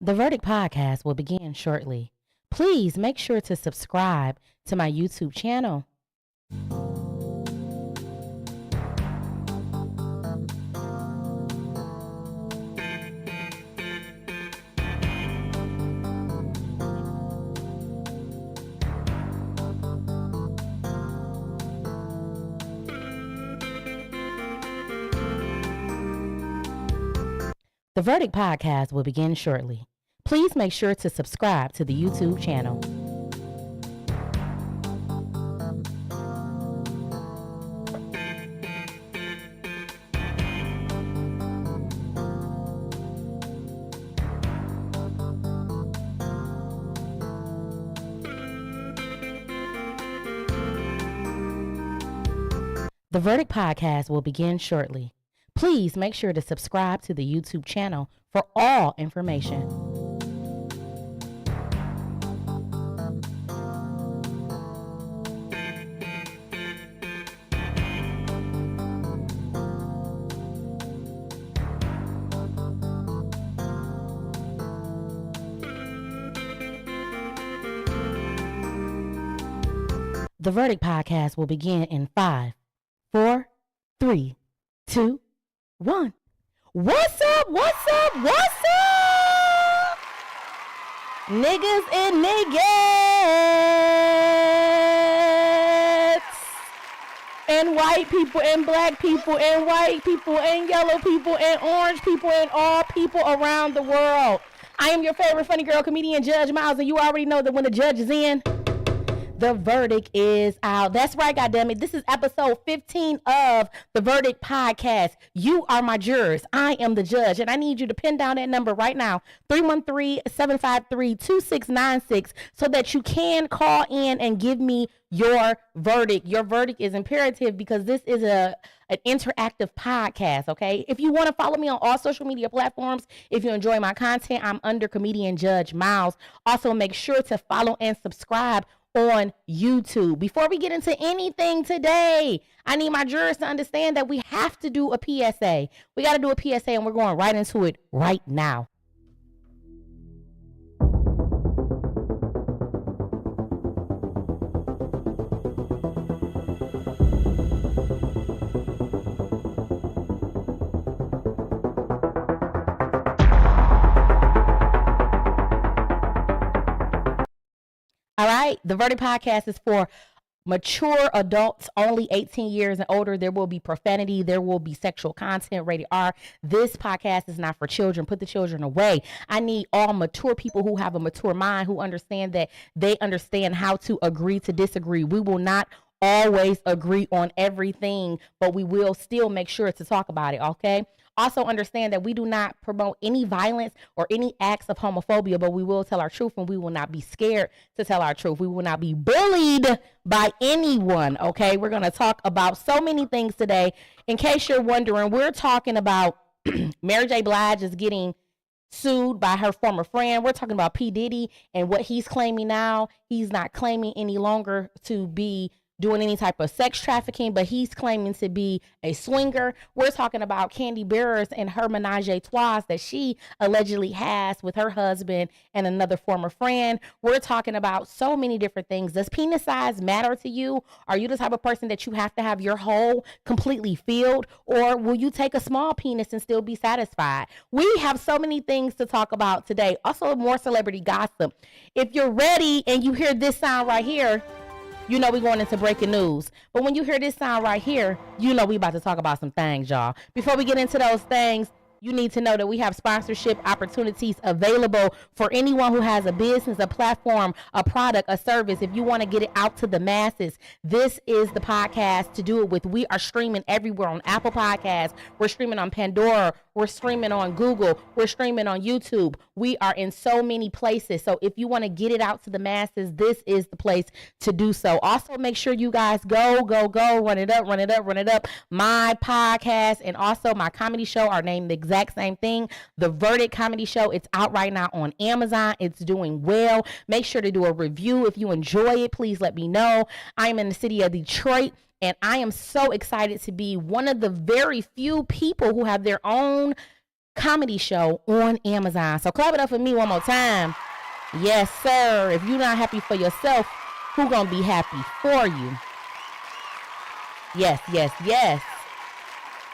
The Verdict podcast will begin shortly. Please make sure to subscribe to my YouTube channel. The Verdict podcast will begin shortly. Please make sure to subscribe to the YouTube channel. The Verdict podcast will begin shortly. Please make sure to subscribe to the YouTube channel for all information. The Verdict podcast will begin in 5, 4, 3, 2, 1. What's up? What's up? What's up? Niggas and niggas. And white people and black people and white people and yellow people and orange people and all people around the world. I am your favorite funny girl comedian, Judge Miles, and you already know that when the judge is in, the verdict is out. That's right, goddammit. This is episode 15 of the Verdict podcast. You are my jurors. I am the judge, and I need you to pin down that number right now, 313-753-2696, so that you can call in and give me your verdict. Your verdict is imperative because this is an interactive podcast, okay? If you want to follow me on all social media platforms, if you enjoy my content, I'm under comedian Judge Miles. Also, make sure to follow and subscribe on YouTube. Before we get into anything today, I need my jurors to understand that we have to do a PSA. We got to do a PSA, and we're going right into it right now. All right, the Verdict podcast is for mature adults, only 18 years and older. There will be profanity. There will be sexual content, rated R. This podcast is not for children. Put the children away. I need all mature people who have a mature mind, who understand that they understand how to agree to disagree. We will not always agree on everything, but we will still make sure to talk about it, okay? Also understand that we do not promote any violence or any acts of homophobia, but we will tell our truth, and we will not be scared to tell our truth. We will not be bullied by anyone, okay? We're going to talk about so many things today. In case you're wondering, we're talking about Mary J. Blige is getting sued by her former friend. We're talking about P. Diddy and what he's claiming now. He's not claiming any longer to be doing any type of sex trafficking, but he's claiming to be a swinger. We're talking about Kandi Burris and her ménage a trois that she allegedly has with her husband and another former friend. We're talking about so many different things. Does penis size matter to you? Are you the type of person that you have to have your hole completely filled, or will you take a small penis and still be satisfied? We have so many things to talk about today. Also, more celebrity gossip. If you're ready and you hear this sound right here, you know we're going into breaking news. But when you hear this sound right here, you know we about to talk about some things, y'all. Before we get into those things, you need to know that we have sponsorship opportunities available for anyone who has a business, a platform, a product, a service. If you want to get it out to the masses, this is the podcast to do it with. We are streaming everywhere on Apple Podcasts. We're streaming on Pandora. We're streaming on Google. We're streaming on YouTube. We are in so many places. So if you want to get it out to the masses, this is the place to do so. Also, make sure you guys go, run it up. My podcast and also my comedy show are named the exact same thing. The Verdict Comedy Show. It's out right now on Amazon. It's doing well. Make sure to do a review. If you enjoy it, please let me know. I'm in the city of Detroit, and I am so excited to be one of the very few people who have their own comedy show on Amazon. So clap it up for me one more time. Yes, sir. If you're not happy for yourself, who gonna be happy for you? Yes, yes, yes.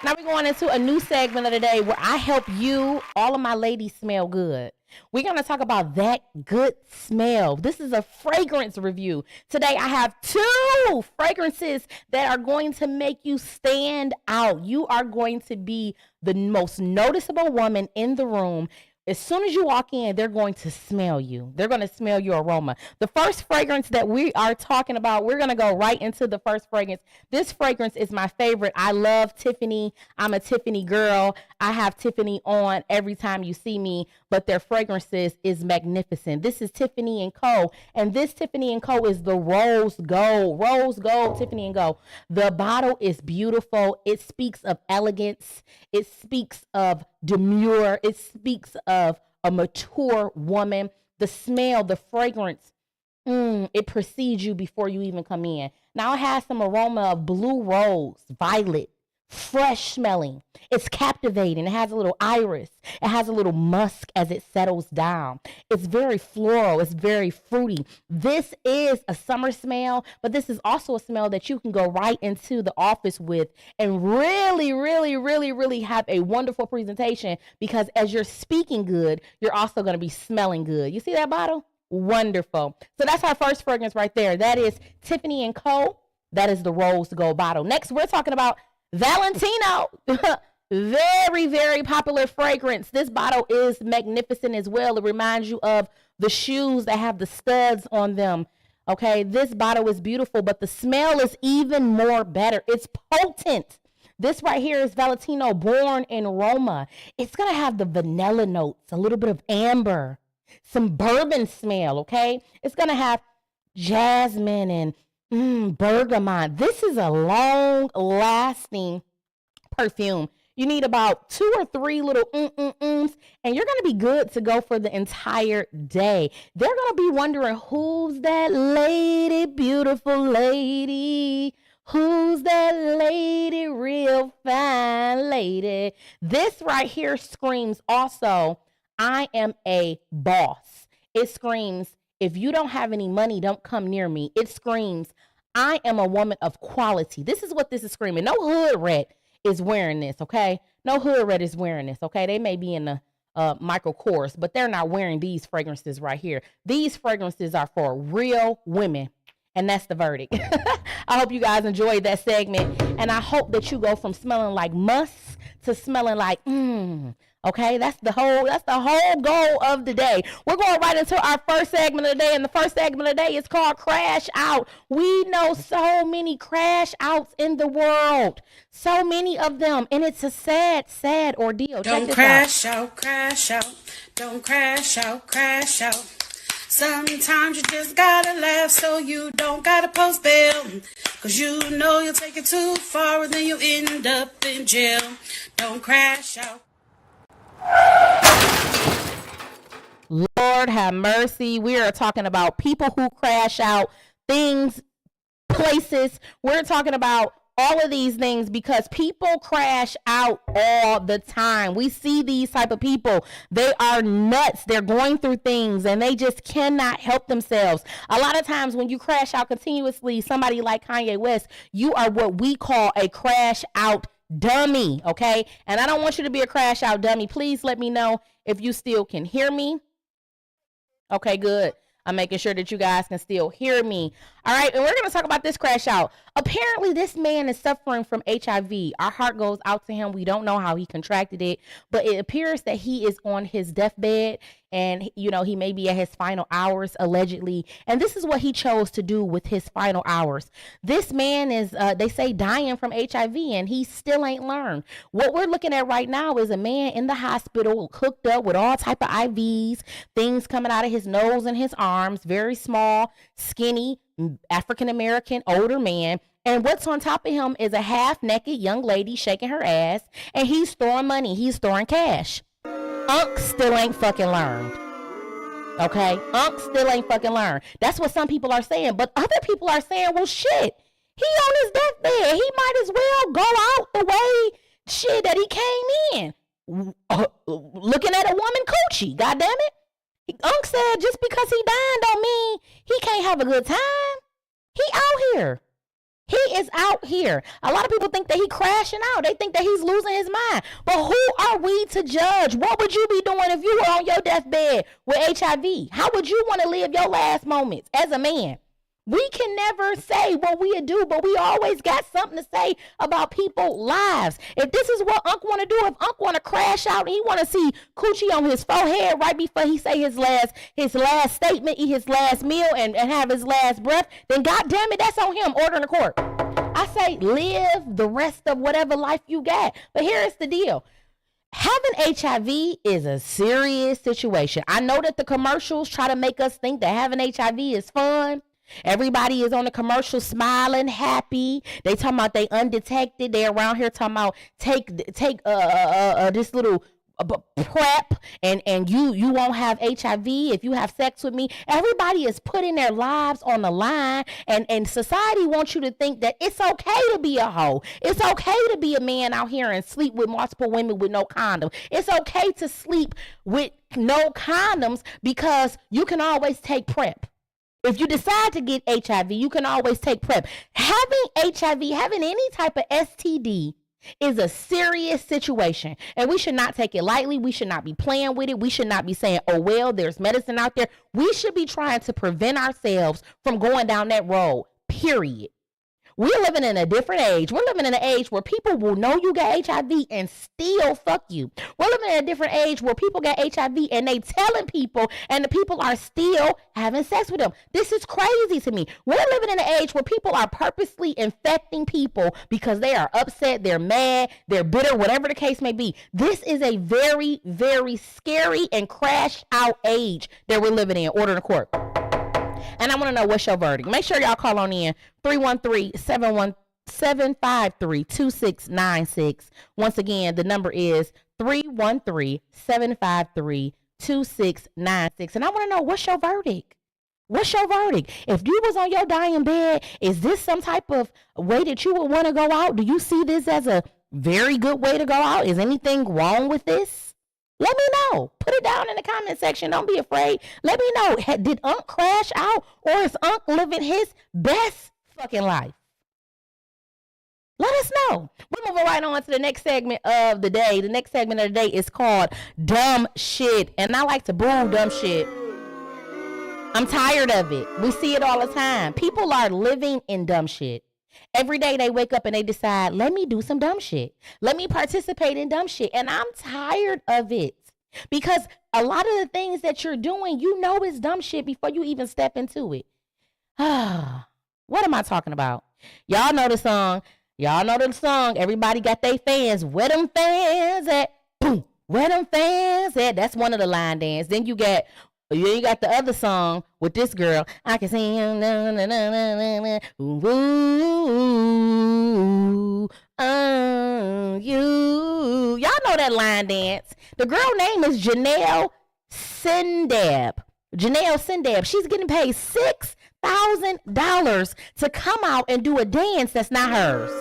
Now we're going into a new segment of the day where I help you, all of my ladies, smell good. We're going to talk about that good smell. This is a fragrance review. Today I have 2 fragrances that are going to make you stand out. You are going to be the most noticeable woman in the room. As soon as you walk in, they're going to smell you. They're going to smell your aroma. The first fragrance that we are talking about, we're going to go right into the first fragrance. This fragrance is my favorite. I love Tiffany. I'm a Tiffany girl. I have Tiffany on every time you see me, but their fragrances is magnificent. This is Tiffany & Co. And this Tiffany & Co. is the Rose Gold. Rose Gold, Tiffany & Co. The bottle is beautiful. It speaks of elegance. It speaks of demure. It speaks of a mature woman. The smell, the fragrance, it precedes you before you even come in. Now it has some aroma of blue rose, violet, fresh smelling. It's captivating. It has a little iris. It has a little musk as it settles down. It's very floral. It's very fruity. This is a summer smell, but this is also a smell that you can go right into the office with and really, really, really, really have a wonderful presentation, because as you're speaking good, you're also going to be smelling good. You see that bottle? Wonderful. So that's our first fragrance right there. That is Tiffany & Co. That is the Rose Gold bottle. Next, we're talking about Valentino. Very, very popular fragrance. This bottle is magnificent as well. It reminds you of the shoes that have the studs on them. Okay, this bottle is beautiful, but the smell is even more better. It's potent. This right here is Valentino Born in Roma. It's going to have the vanilla notes, a little bit of amber, some bourbon smell, okay? It's going to have jasmine and bergamot. This is a long-lasting perfume. You need about 2 or 3 little and you're going to be good to go for the entire day. They're going to be wondering, who's that lady, beautiful lady? Who's that lady, real fine lady? This right here screams also, I am a boss. It screams, if you don't have any money, don't come near me. It screams, I am a woman of quality. This is what this is screaming. No hood rat is wearing this, okay? No hood rat is wearing this, okay? They may be in the Michael Kors, but they're not wearing these fragrances right here. These fragrances are for real women, and that's the verdict. I hope you guys enjoyed that segment, and I hope that you go from smelling like musk to smelling like okay, that's the whole goal of the day. We're going right into our first segment of the day, and the first segment of the day is called Crash Out. We know so many crash outs in the world, so many of them, and it's a sad, sad ordeal. Don't crash out, crash out. Don't crash out, crash out. Sometimes you just gotta laugh so you don't gotta post bail, 'cause you know you'll take it too far and then you end up in jail. Don't crash out. Lord have mercy. We are talking about people who crash out, things, places. We're talking about all of these things because people crash out all the time. We see these type of people. They are nuts. They're going through things and they just cannot help themselves. A lot of times when you crash out continuously, somebody like Kanye West, you are what we call a crash out dummy, okay? And I don't want you to be a crash out dummy. Please let me know if you still can hear me. Okay, good. I'm making sure that you guys can still hear me. All right, and we're going to talk about this crash out. Apparently, this man is suffering from HIV. Our heart goes out to him. We don't know how he contracted it, but it appears that he is on his deathbed and, you know, he may be at his final hours, allegedly. And this is what he chose to do with his final hours. This man is, they say, dying from HIV, and he still ain't learned. What we're looking at right now is a man in the hospital hooked up with all type of IVs, things coming out of his nose and his arms, very small, skinny, African-American, older man. And what's on top of him is a half-naked young lady shaking her ass, and he's throwing money. He's throwing cash. Unc still ain't fucking learned. Okay? Unc still ain't fucking learned. That's what some people are saying. But other people are saying, well, shit, he on his deathbed. He might as well go out the way, shit, that he came in. looking at a woman coochie. God damn it. Unc said just because he dying don't mean he can't have a good time. He out here. He is out here. A lot of people think that he crashing out. They think that he's losing his mind. But who are we to judge? What would you be doing if you were on your deathbed with HIV? How would you want to live your last moments as a man? We can never say what we do, but we always got something to say about people's lives. If this is what Unc want to do, if Unc want to crash out and he want to see coochie on his forehead right before he say his last statement, eat his last meal, and have his last breath, then God damn it, that's on him. Order in the court. I say live the rest of whatever life you got. But here is the deal. Having HIV is a serious situation. I know that the commercials try to make us think that having HIV is fun. Everybody is on the commercial smiling, happy. They talking about they undetected. They around here talking about take this little prep and you won't have HIV if you have sex with me. Everybody is putting their lives on the line, and society wants you to think that it's okay to be a hoe. It's okay to be a man out here and sleep with multiple women with no condom. It's okay to sleep with no condoms because you can always take prep. If you decide to get HIV, you can always take prep. Having HIV, having any type of STD is a serious situation, and we should not take it lightly. We should not be playing with it. We should not be saying, oh, well, there's medicine out there. We should be trying to prevent ourselves from going down that road, period. We're living in a different age. We're living in an age where people will know you got HIV and still fuck you. We're living in a different age where people got HIV and they telling people, and the people are still having sex with them. This is crazy to me. We're living in an age where people are purposely infecting people because they are upset, they're mad, they're bitter, whatever the case may be. This is a very, very scary and crashed out age that we're living in. Order in the court. And I want to know, what's your verdict? Make sure y'all call on in 313-753-2696. Once again, the number is 313-753-2696. And I want to know, what's your verdict? What's your verdict? If you was on your dying bed, is this some type of way that you would want to go out? Do you see this as a very good way to go out? Is anything wrong with this? Let me know. Put it down in the comment section. Don't be afraid. Let me know. Did Unc crash out, or is Unc living his best fucking life? Let us know. We're moving right on to the next segment of the day. The next segment of the day is called Dumb Shit. And I like to boo dumb shit. I'm tired of it. We see it all the time. People are living in dumb shit. Every day they wake up and they decide, let me do some dumb shit. Let me participate in dumb shit. And I'm tired of it, because a lot of the things that you're doing, you know, is dumb shit before you even step into it. What am I talking about? Y'all know the song. Y'all know the song. Everybody got their fans. Where them fans at? Boom. Where them fans at? That's one of the line dance. Then you got the other song with this girl. I can see him. You. Y'all know that line dance. The girl name is Janelle Sindab. She's getting paid $6,000 to come out and do a dance that's not hers.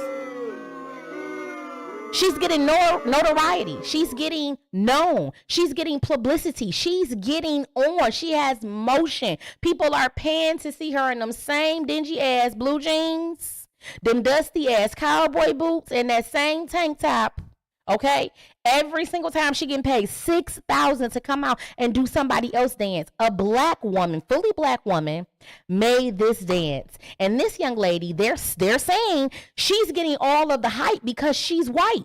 She's getting notoriety. She's getting known. She's getting publicity. She's getting on. She has motion. People are paying to see her in them same dingy ass blue jeans, them dusty ass cowboy boots, and that same tank top. Okay? Every single time she getting paid $6,000 to come out and do somebody else dance. A black woman, fully black woman, made this dance. And this young lady, they're saying she's getting all of the hype because she's white.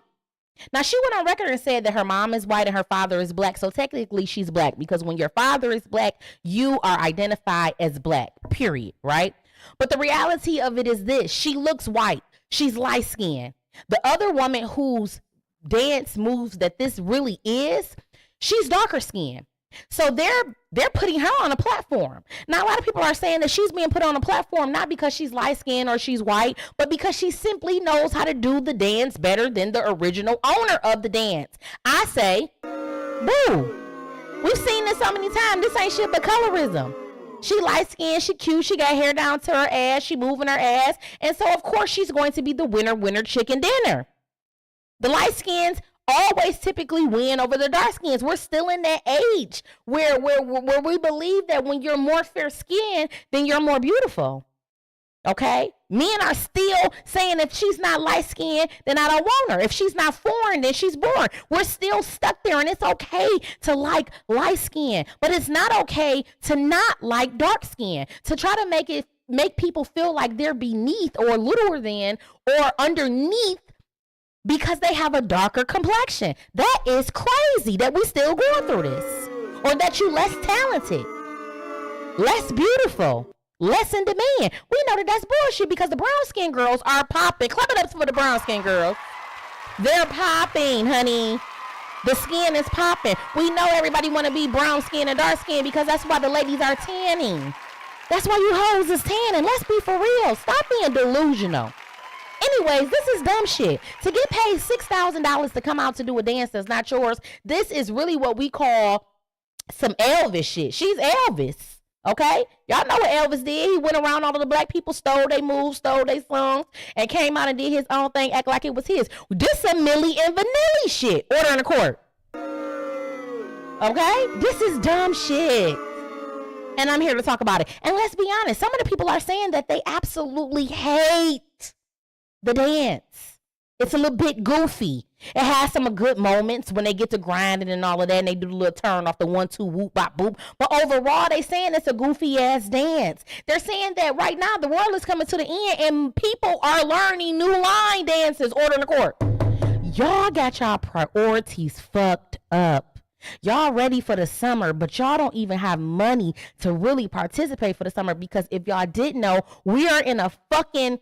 Now, she went on record and said that her mom is white and her father is black. So technically she's black, because when your father is black, you are identified as black, period, right? But the reality of it is this: she looks white. She's light skinned. The other woman whose dance moves that this really is, she's darker skinned. So they're putting her on a platform. Now, a lot of people are saying that she's being put on a platform not because she's light skinned or she's white, but because she simply knows how to do the dance better than the original owner of the dance. I say, boo. We've seen this so many times. This ain't shit but colorism. She light skinned, she cute, she got hair down to her ass, she moving her ass, and so of course she's going to be the winner chicken dinner. The light skins always typically win over the dark skins. We're still in that age where we believe that when you're more fair skinned, then you're more beautiful. Okay? Men are still saying if she's not light skinned, then I don't want her. If she's not foreign, then she's boring. We're still stuck there, and it's okay to like light skin, but it's not okay to not like dark skin. To try to make people feel like they're beneath or littler than or underneath because they have a darker complexion. That is crazy that we still going through this. Or that you less talented, less beautiful, less in demand. We know that that's bullshit because the brown skin girls are popping. Clap it up for the brown skin girls. They're popping, honey. The skin is popping. We know everybody want to be brown skin and dark skin because that's why the ladies are tanning. That's why you hoes is tanning. Let's be for real. Stop being delusional. Anyways, this is dumb shit. To get paid $6,000 to come out to do a dance that's not yours, this is really what we call some Elvis shit. She's Elvis, okay? Y'all know what Elvis did. He went around all of the black people, stole their moves, stole their songs, and came out and did his own thing, act like it was his. This some Millie and Vanilli shit. Order in the court. Okay? This is dumb shit. And I'm here to talk about it. And let's be honest, some of the people are saying that they absolutely hate the dance. It's a little bit goofy. It has some good moments when they get to grinding and all of that, and they do the little turn off the 1-2 whoop bop boop. But overall, they saying it's a goofy ass dance. They're saying that right now the world is coming to the end, and people are learning new line dances. Order in the court. Y'all got y'all priorities fucked up. Y'all ready for the summer, but y'all don't even have money to really participate for the summer because if y'all didn't know, we are in a fucking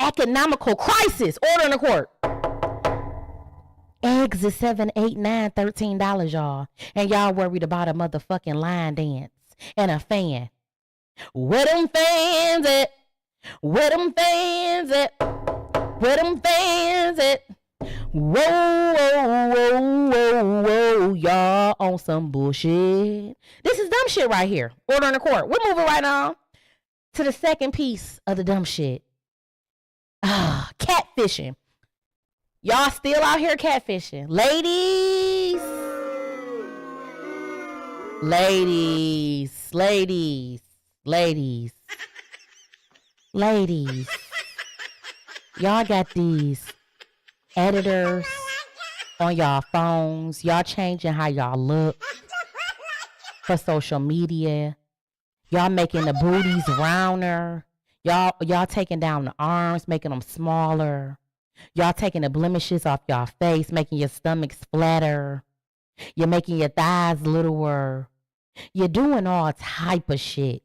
economical crisis. Order in the court. Eggs is $7, $8, $9, $13, y'all. And y'all worried about a motherfucking line dance and a fan. Where them fans at? Where them fans at? Where them fans at? Whoa, whoa, whoa, whoa, whoa, y'all on some bullshit. This is dumb shit right here. Order in the court. We're moving right on to the second piece of the dumb shit. Catfishing. Y'all still out here catfishing. Ladies. Ladies. Ladies. Ladies. Ladies. Y'all got these editors on y'all phones. Y'all changing how y'all look for social media. Y'all making the booties rounder. Y'all taking down the arms, making them smaller. Y'all taking the blemishes off y'all face, making your stomachs flatter. You're making your thighs littler. You're doing all type of shit.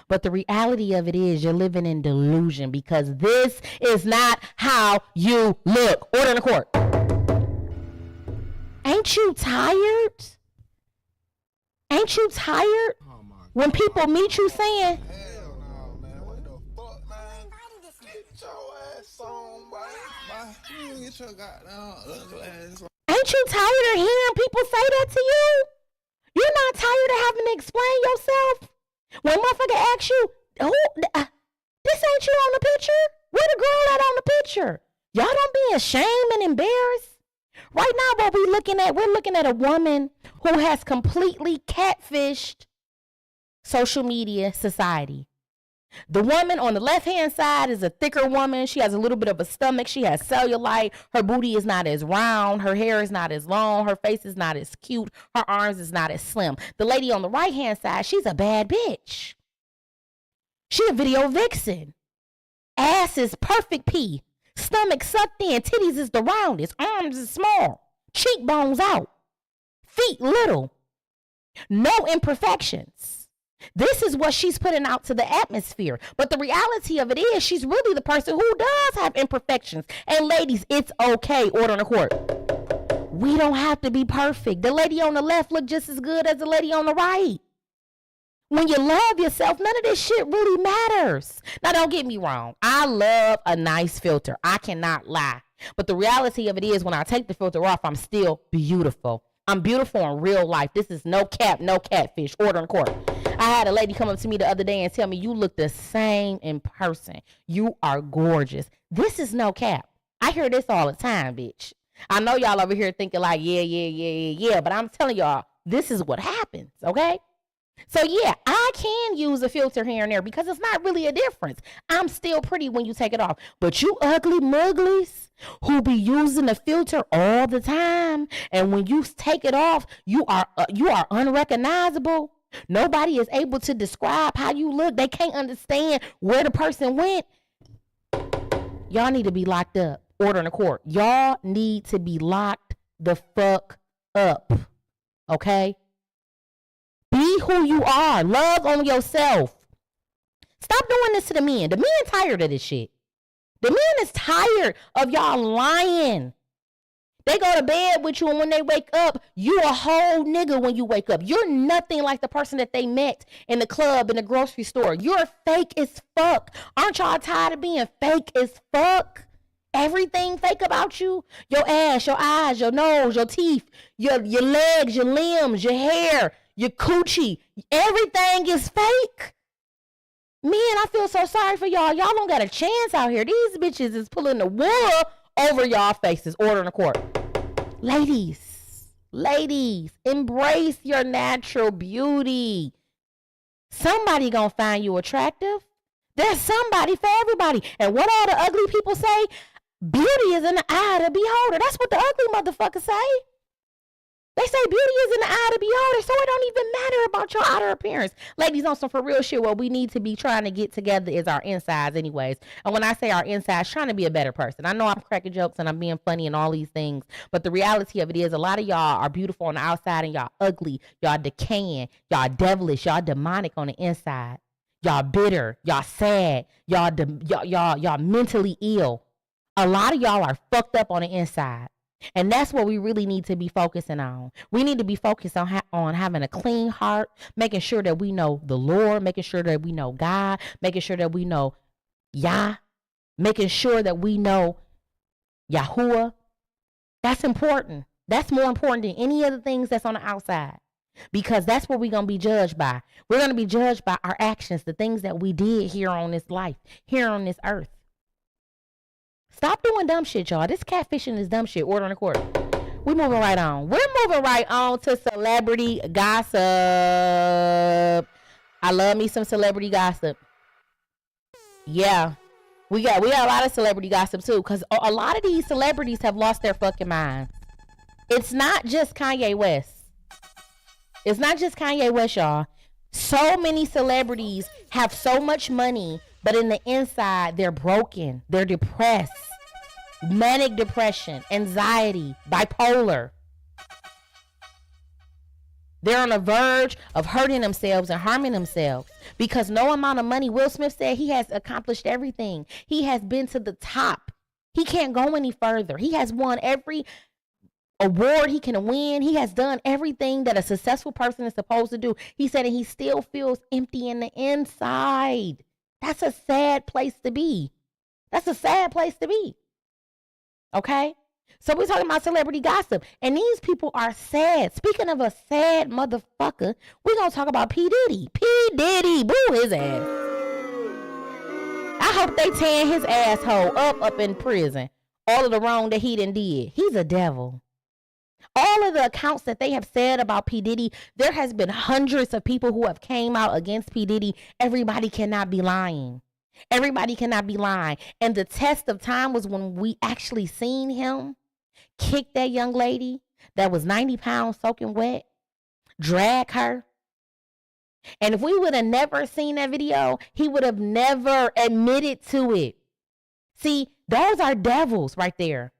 But the reality of it is you're living in delusion because this is not how you look. Order in the court. Ain't you tired? Ain't you tired when people meet you saying, hell no, man. What the fuck, man? Get your ass on, boy. You get your goddamn ugly ass on. ain't you tired of hearing people say that to you? You're not tired of having to explain yourself? When motherfucker asks you, this ain't you on the picture? Where the girl at on the picture? Y'all don't be ashamed and embarrassed. Right now, what we're looking at a woman who has completely catfished social media society. The woman on the left-hand side is a thicker woman. She has a little bit of a stomach. She has cellulite. Her booty is not as round. Her hair is not as long. Her face is not as cute. Her arms is not as slim. The lady on the right-hand side, she's a bad bitch. She a video vixen. Ass is perfect P. Stomach sucked in. Titties is the roundest. Arms is small. Cheekbones out. Feet little. No imperfections. This is what she's putting out to the atmosphere. But the reality of it is she's really the person who does have imperfections. And ladies, it's okay. Order in the court. We don't have to be perfect. The lady on the left look just as good as the lady on the right. When you love yourself, none of this shit really matters. Now, don't get me wrong. I love a nice filter. I cannot lie. But the reality of it is when I take the filter off, I'm still beautiful. I'm beautiful in real life. This is no cap, no catfish. Order in court. I had a lady come up to me the other day and tell me, you look the same in person. You are gorgeous. This is no cap. I hear this all the time, bitch. I know y'all over here thinking like, yeah, but I'm telling y'all, this is what happens, okay? So yeah, I can use a filter here and there because it's not really a difference. I'm still pretty when you take it off. But you ugly mugglies who be using the filter all the time, and when you take it off, you are unrecognizable. Nobody is able to describe how you look. They can't understand where the person went. Y'all need to be locked up. Order in the court. Y'all need to be locked the fuck up. Okay? Be who you are. Love on yourself. Stop doing this to the men. The men tired of this shit. The men is tired of y'all lying. They go to bed with you, and when they wake up, you a whole nigga when you wake up. You're nothing like the person that they met in the club, in the grocery store. You're fake as fuck. Aren't y'all tired of being fake as fuck? Everything fake about you. Your ass, your eyes, your nose, your teeth, your legs, your limbs, your hair, your coochie. Everything is fake. Man, I feel so sorry for y'all. Y'all don't got a chance out here. These bitches is pulling the wool over y'all faces. Order in the court. Ladies, embrace your natural beauty. Somebody gonna find you attractive. There's somebody for everybody. And what all the ugly people say? Beauty is in the eye of the beholder. That's what the ugly motherfuckers say. They say beauty is in the eye of the beholder, so it don't even matter about your outer appearance. Ladies, on some for real shit, what we need to be trying to get together is our insides anyways. And when I say our insides, trying to be a better person. I know I'm cracking jokes and I'm being funny and all these things, but the reality of it is a lot of y'all are beautiful on the outside and y'all ugly, y'all decaying, y'all devilish, y'all demonic on the inside. Y'all bitter, y'all sad, y'all mentally ill. A lot of y'all are fucked up on the inside. And that's what we really need to be focusing on. We need to be focused on having a clean heart, making sure that we know the Lord, making sure that we know God, making sure that we know Yah, making sure that we know Yahuwah. That's important. That's more important than any of the things that's on the outside, because that's what we're going to be judged by. We're going to be judged by our actions, the things that we did here on this life, here on this earth. Stop doing dumb shit, y'all. This catfishing is dumb shit. Order in the court. We're moving right on. We're moving right on to celebrity gossip. I love me some celebrity gossip. Yeah. We got a lot of celebrity gossip too, because a lot of these celebrities have lost their fucking minds. It's not just Kanye West. It's not just Kanye West, y'all. So many celebrities have so much money, but in the inside, they're broken. They're depressed. Manic depression, anxiety, bipolar. They're on the verge of hurting themselves and harming themselves because no amount of money. Will Smith said he has accomplished everything. He has been to the top. He can't go any further. He has won every award he can win. He has done everything that a successful person is supposed to do. He said that he still feels empty in the inside. That's a sad place to be. That's a sad place to be. Okay? So we're talking about celebrity gossip. And these people are sad. Speaking of a sad motherfucker, we're going to talk about P. Diddy. P. Diddy. Boo his ass. I hope they tearing his asshole up in prison. All of the wrong that he done did. He's a devil. All of the accounts that they have said about P. Diddy, there has been hundreds of people who have came out against P. Diddy. Everybody cannot be lying. Everybody cannot be lying. And the test of time was when we actually seen him kick that young lady that was 90 pounds soaking wet, drag her. And if we would have never seen that video, he would have never admitted to it. See, those are devils right there.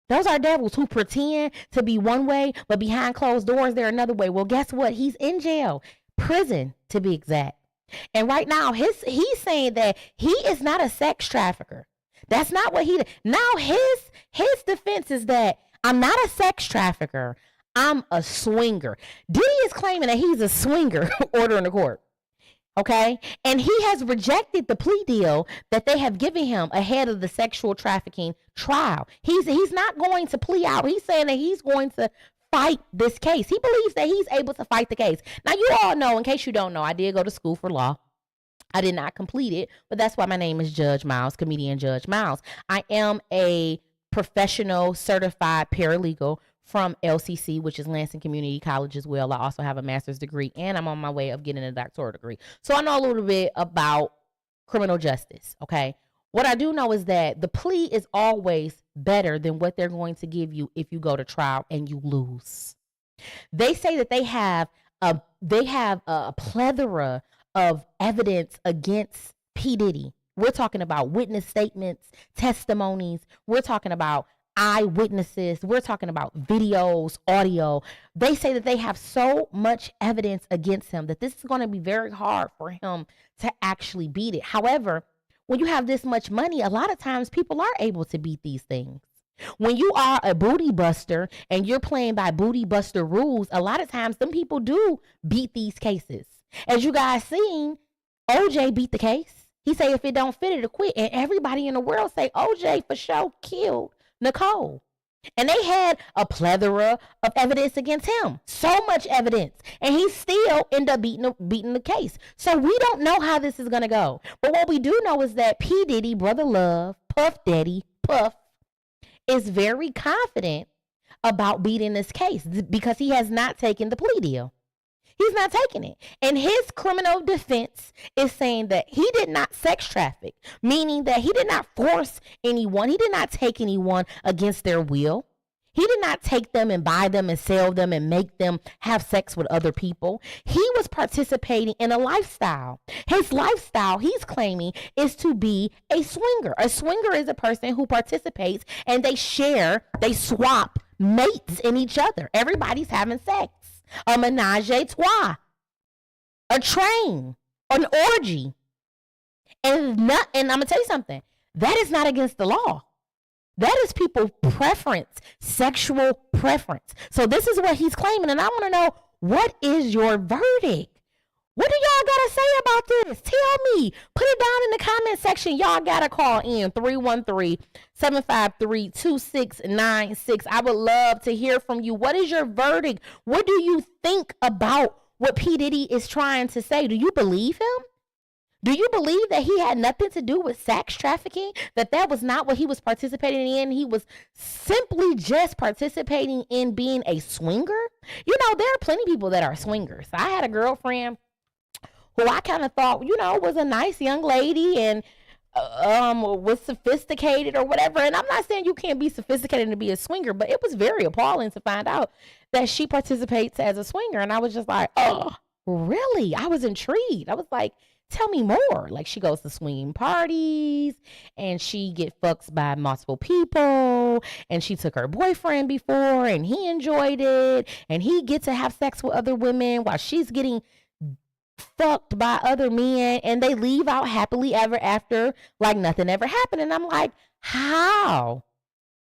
Those are devils who pretend to be one way, but behind closed doors, they're another way. Well, guess what? He's in jail, prison to be exact. And right now, he's saying that he is not a sex trafficker. That's not what he did. Now his defense is that I'm not a sex trafficker. I'm a swinger. Diddy is claiming that he's a swinger. Order in the court. Okay? And he has rejected the plea deal that they have given him ahead of the sexual trafficking trial. He's not going to plea out. He's saying that he's going to fight this case. He believes that he's able to fight the case. Now, you all know, in case you don't know, I did go to school for law. I did not complete it, but that's why my name is Judge Miles, comedian Judge Miles. I am a professional certified paralegal from LCC, which is Lansing Community College as well. I also have a master's degree, and I'm on my way of getting a doctoral degree. So I know a little bit about criminal justice, okay? What I do know is that the plea is always better than what they're going to give you if you go to trial and you lose. They say that they have a plethora of evidence against P. Diddy. We're talking about witness statements, testimonies. We're talking about eyewitnesses. We're talking about videos, audio. They say that they have so much evidence against him that this is going to be very hard for him to actually beat it. However, when you have this much money, a lot of times people are able to beat these things. When you are a booty buster and you're playing by booty buster rules, a lot of times some people do beat these cases. As you guys seen, OJ beat the case. He say if it don't fit, it'll quit. And everybody in the world say OJ for sure killed Nicole. And they had a plethora of evidence against him. So much evidence. And he still ended up beating the case. So we don't know how this is going to go. But what we do know is that P. Diddy, Brother Love, Puff Daddy, Puff, is very confident about beating this case because he has not taken the plea deal. He's not taking it. And his criminal defense is saying that he did not sex traffic, meaning that he did not force anyone. He did not take anyone against their will. He did not take them and buy them and sell them and make them have sex with other people. He was participating in a lifestyle. His lifestyle, he's claiming, is to be a swinger. A swinger is a person who participates and they swap mates in each other. Everybody's having sex. A ménage a trois, a train, an orgy. And I'm going to tell you something. That is not against the law. That is people's preference, sexual preference. So this is what he's claiming. And I want to know, what is your verdict? What do y'all got to say about this? Tell me. Put it down in the comment section. Y'all got to call in 313-753-2696. I would love to hear from you. What is your verdict? What do you think about what P. Diddy is trying to say? Do you believe him? Do you believe that he had nothing to do with sex trafficking? That was not what he was participating in? He was simply just participating in being a swinger? You know, there are plenty of people that are swingers. I had a girlfriend who I kind of thought, was a nice young lady and was sophisticated or whatever. And I'm not saying you can't be sophisticated to be a swinger, but it was very appalling to find out that she participates as a swinger. And I was just like, oh, really? I was intrigued. I was like, tell me more. Like, she goes to swinging parties and she get fucked by multiple people, and she took her boyfriend before and he enjoyed it, and he get to have sex with other women while she's getting fucked by other men, and they leave out happily ever after like nothing ever happened. And I'm like, how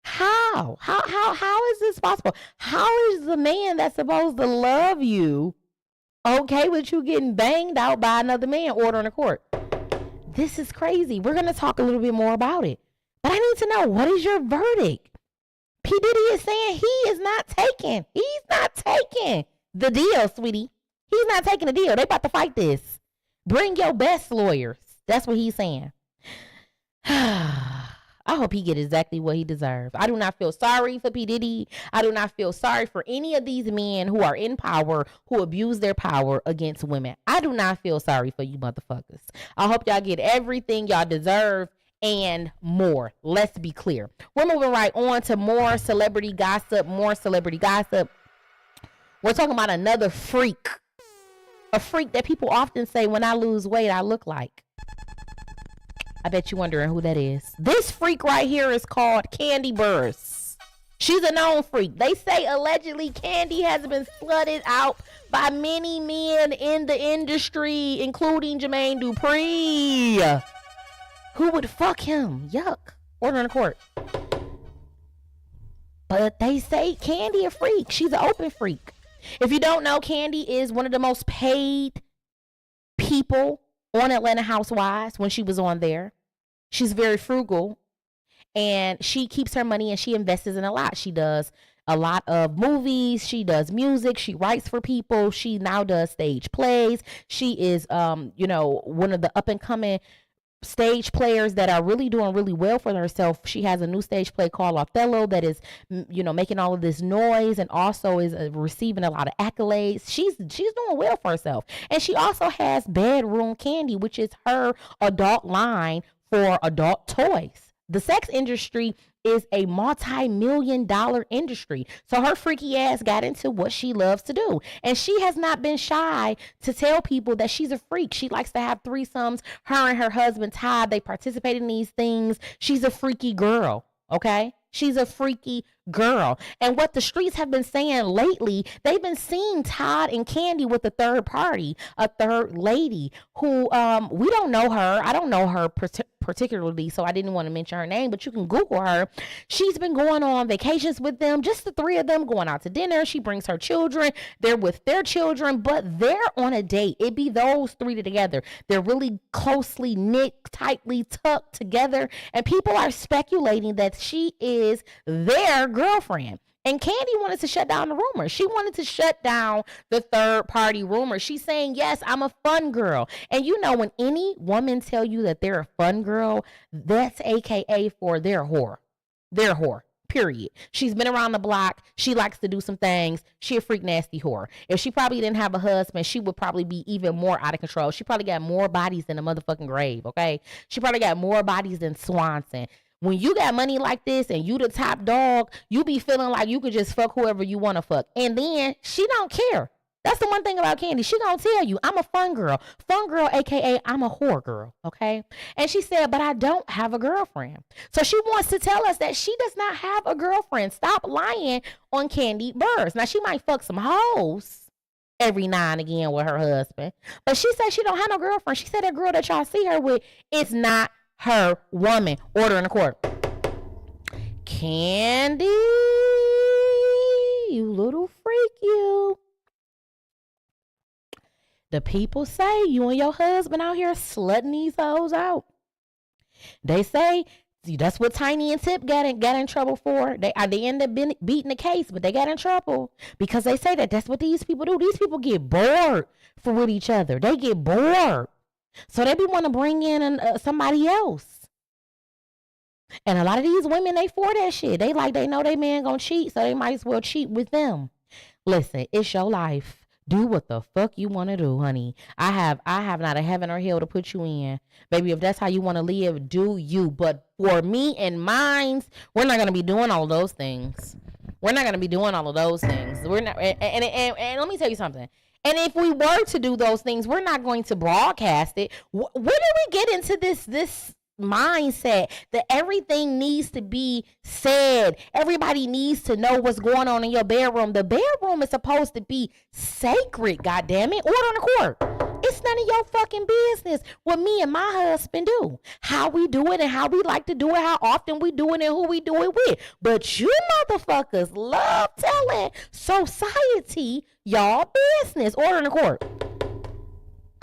is this possible? How is the man that's supposed to love you okay with you getting banged out by another man ordering a court? This is crazy. We're going to talk a little bit more about it, but I need to know, what is your verdict? P. Diddy is saying he's not taking the deal, sweetie. He's not taking the deal. They about to fight this. Bring your best lawyers. That's what he's saying. I hope he get exactly what he deserves. I do not feel sorry for P. Diddy. I do not feel sorry for any of these men who are in power, who abuse their power against women. I do not feel sorry for you motherfuckers. I hope y'all get everything y'all deserve and more. Let's be clear. We're moving right on to more celebrity gossip. We're talking about another freak. A freak that people often say, when I lose weight, I look like. I bet you're wondering who that is. This freak right here is called Kandi Burris. She's a known freak. They say allegedly Kandi has been slutted out by many men in the industry, including Jermaine Dupri. Who would fuck him? Yuck. Order in the court. But they say Kandi a freak. She's an open freak. If you don't know, Kandi is one of the most paid people on Atlanta Housewives when she was on there. She's very frugal, and she keeps her money and she invests in a lot. She does a lot of movies. She does music. She writes for people. She now does stage plays. She is, one of the up and coming stage players that are really doing really well for herself. She has a new stage play called Othello that is, making all of this noise and also is receiving a lot of accolades. She's doing well for herself. And she also has Bedroom Kandi, which is her adult line for adult toys. The sex industry is a multi-million-dollar industry. So her freaky ass got into what she loves to do. And she has not been shy to tell people that she's a freak. She likes to have threesomes. Her and her husband, Todd, they participate in these things. She's a freaky girl, okay? She's a freaky girl. And what the streets have been saying lately, they've been seeing Todd and Kandi with a third party, a third lady who we don't know her. I don't know her particularly, so I didn't want to mention her name, but you can Google her. She's been going on vacations with them, just the three of them going out to dinner. She brings her children. They're with their children, but they're on a date. It be those three together. They're really closely knit, tightly tucked together, and people are speculating that she is their girlfriend. And Kandi wanted to shut down the rumor. She wanted to shut down the third party rumor. She's saying, yes, I'm a fun girl. And when any woman tell you that they're a fun girl, that's AKA for their whore. Their whore, period. She's been around the block. She likes to do some things. She a freak nasty whore. If she probably didn't have a husband, she would probably be even more out of control. She probably got more bodies than a motherfucking grave, okay? She probably got more bodies than Swanson. When you got money like this and you the top dog, you be feeling like you could just fuck whoever you want to fuck. And then she don't care. That's the one thing about Kandi. She gonna tell you, I'm a fun girl. Fun girl, AKA I'm a whore girl, okay? And she said, but I don't have a girlfriend. So she wants to tell us that she does not have a girlfriend. Stop lying on Kandi Burris. Now, she might fuck some hoes every now and again with her husband. But she said she don't have no girlfriend. She said that girl that y'all see her with is not her woman. Order in the court. Kandi, you little freak, you. The people say you and your husband out here slutting these hoes out. They say that's what Tiny and Tip got in trouble for. They end up beating the case, but they got in trouble because they say that's what these people do. These people get bored with each other. They get bored. So they be want to bring in somebody else. And a lot of these women, they for that shit. They know they man gonna cheat, so they might as well cheat with them. Listen, it's your life. Do what the fuck you want to do, honey. I have not a heaven or hell to put you in. Baby, if that's how you want to live, do you. But for me and mine, we're not going to be doing all of those things. We're not going to be doing all of those things. We're not. And let me tell you something. And if we were to do those things, we're not going to broadcast it. When did we get into this mindset that everything needs to be said? Everybody needs to know what's going on in your bedroom. The bedroom is supposed to be sacred, goddammit. Order in the court. It's none of your fucking business what me and my husband do. How we do it and how we like to do it, how often we do it and who we do it with. But you motherfuckers love telling society y'all business. Order in the court.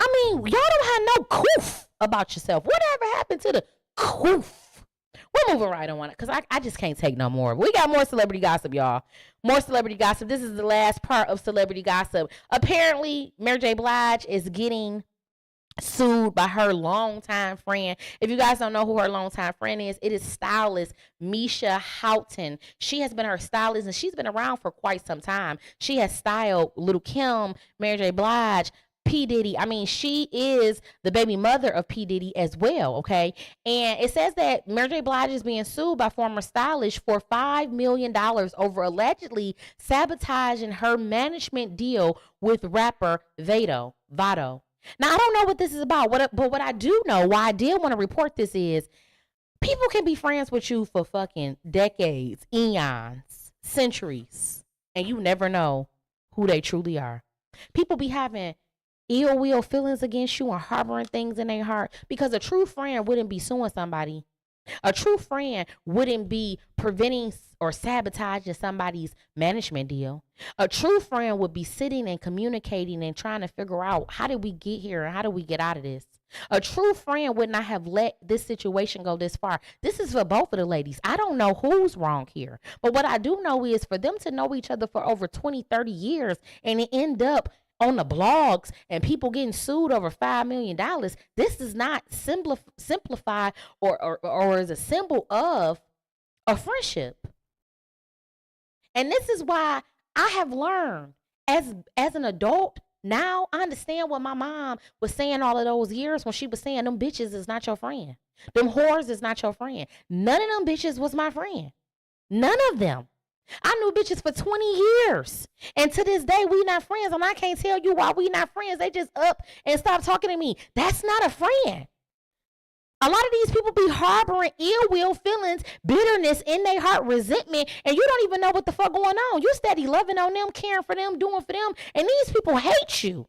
I mean, y'all don't have no coof about yourself. Whatever happened to the coof? We're moving right on it because I just can't take no more. We got more celebrity gossip, y'all. More celebrity gossip. This is the last part of celebrity gossip. Apparently, Mary J. Blige is getting sued by her longtime friend. If you guys don't know who her longtime friend is, it is stylist Misha Houghton. She has been her stylist and she's been around for quite some time. She has styled Lil' Kim, Mary J. Blige, P. Diddy. I mean, she is the baby mother of P. Diddy as well, okay? And it says that Mary J. Blige is being sued by former stylist for $5 million over allegedly sabotaging her management deal with rapper Vado. Now, I don't know what this is about, but what I do know, why I did want to report this is people can be friends with you for fucking decades, eons, centuries, and you never know who they truly are. People be having ill will feelings against you and harboring things in their heart because a true friend wouldn't be suing somebody. A true friend wouldn't be preventing or sabotaging somebody's management deal. A true friend would be sitting and communicating and trying to figure out how did we get here and how do we get out of this. A true friend would not have let this situation go this far. This is for both of the ladies. I don't know who's wrong here. But what I do know is for them to know each other for over 20, 30 years and it end up on the blogs and people getting sued over $5 million, this is not simplified or is a symbol of a friendship. And this is why I have learned as an adult, now I understand what my mom was saying all of those years when she was saying them bitches is not your friend. Them whores is not your friend. None of them bitches was my friend. None of them. I knew bitches for 20 years. And to this day, we not friends. And I can't tell you why we not friends. They just up and stop talking to me. That's not a friend. A lot of these people be harboring ill will feelings, bitterness in their heart, resentment, and you don't even know what the fuck going on. You steady loving on them, caring for them, doing for them, and these people hate you.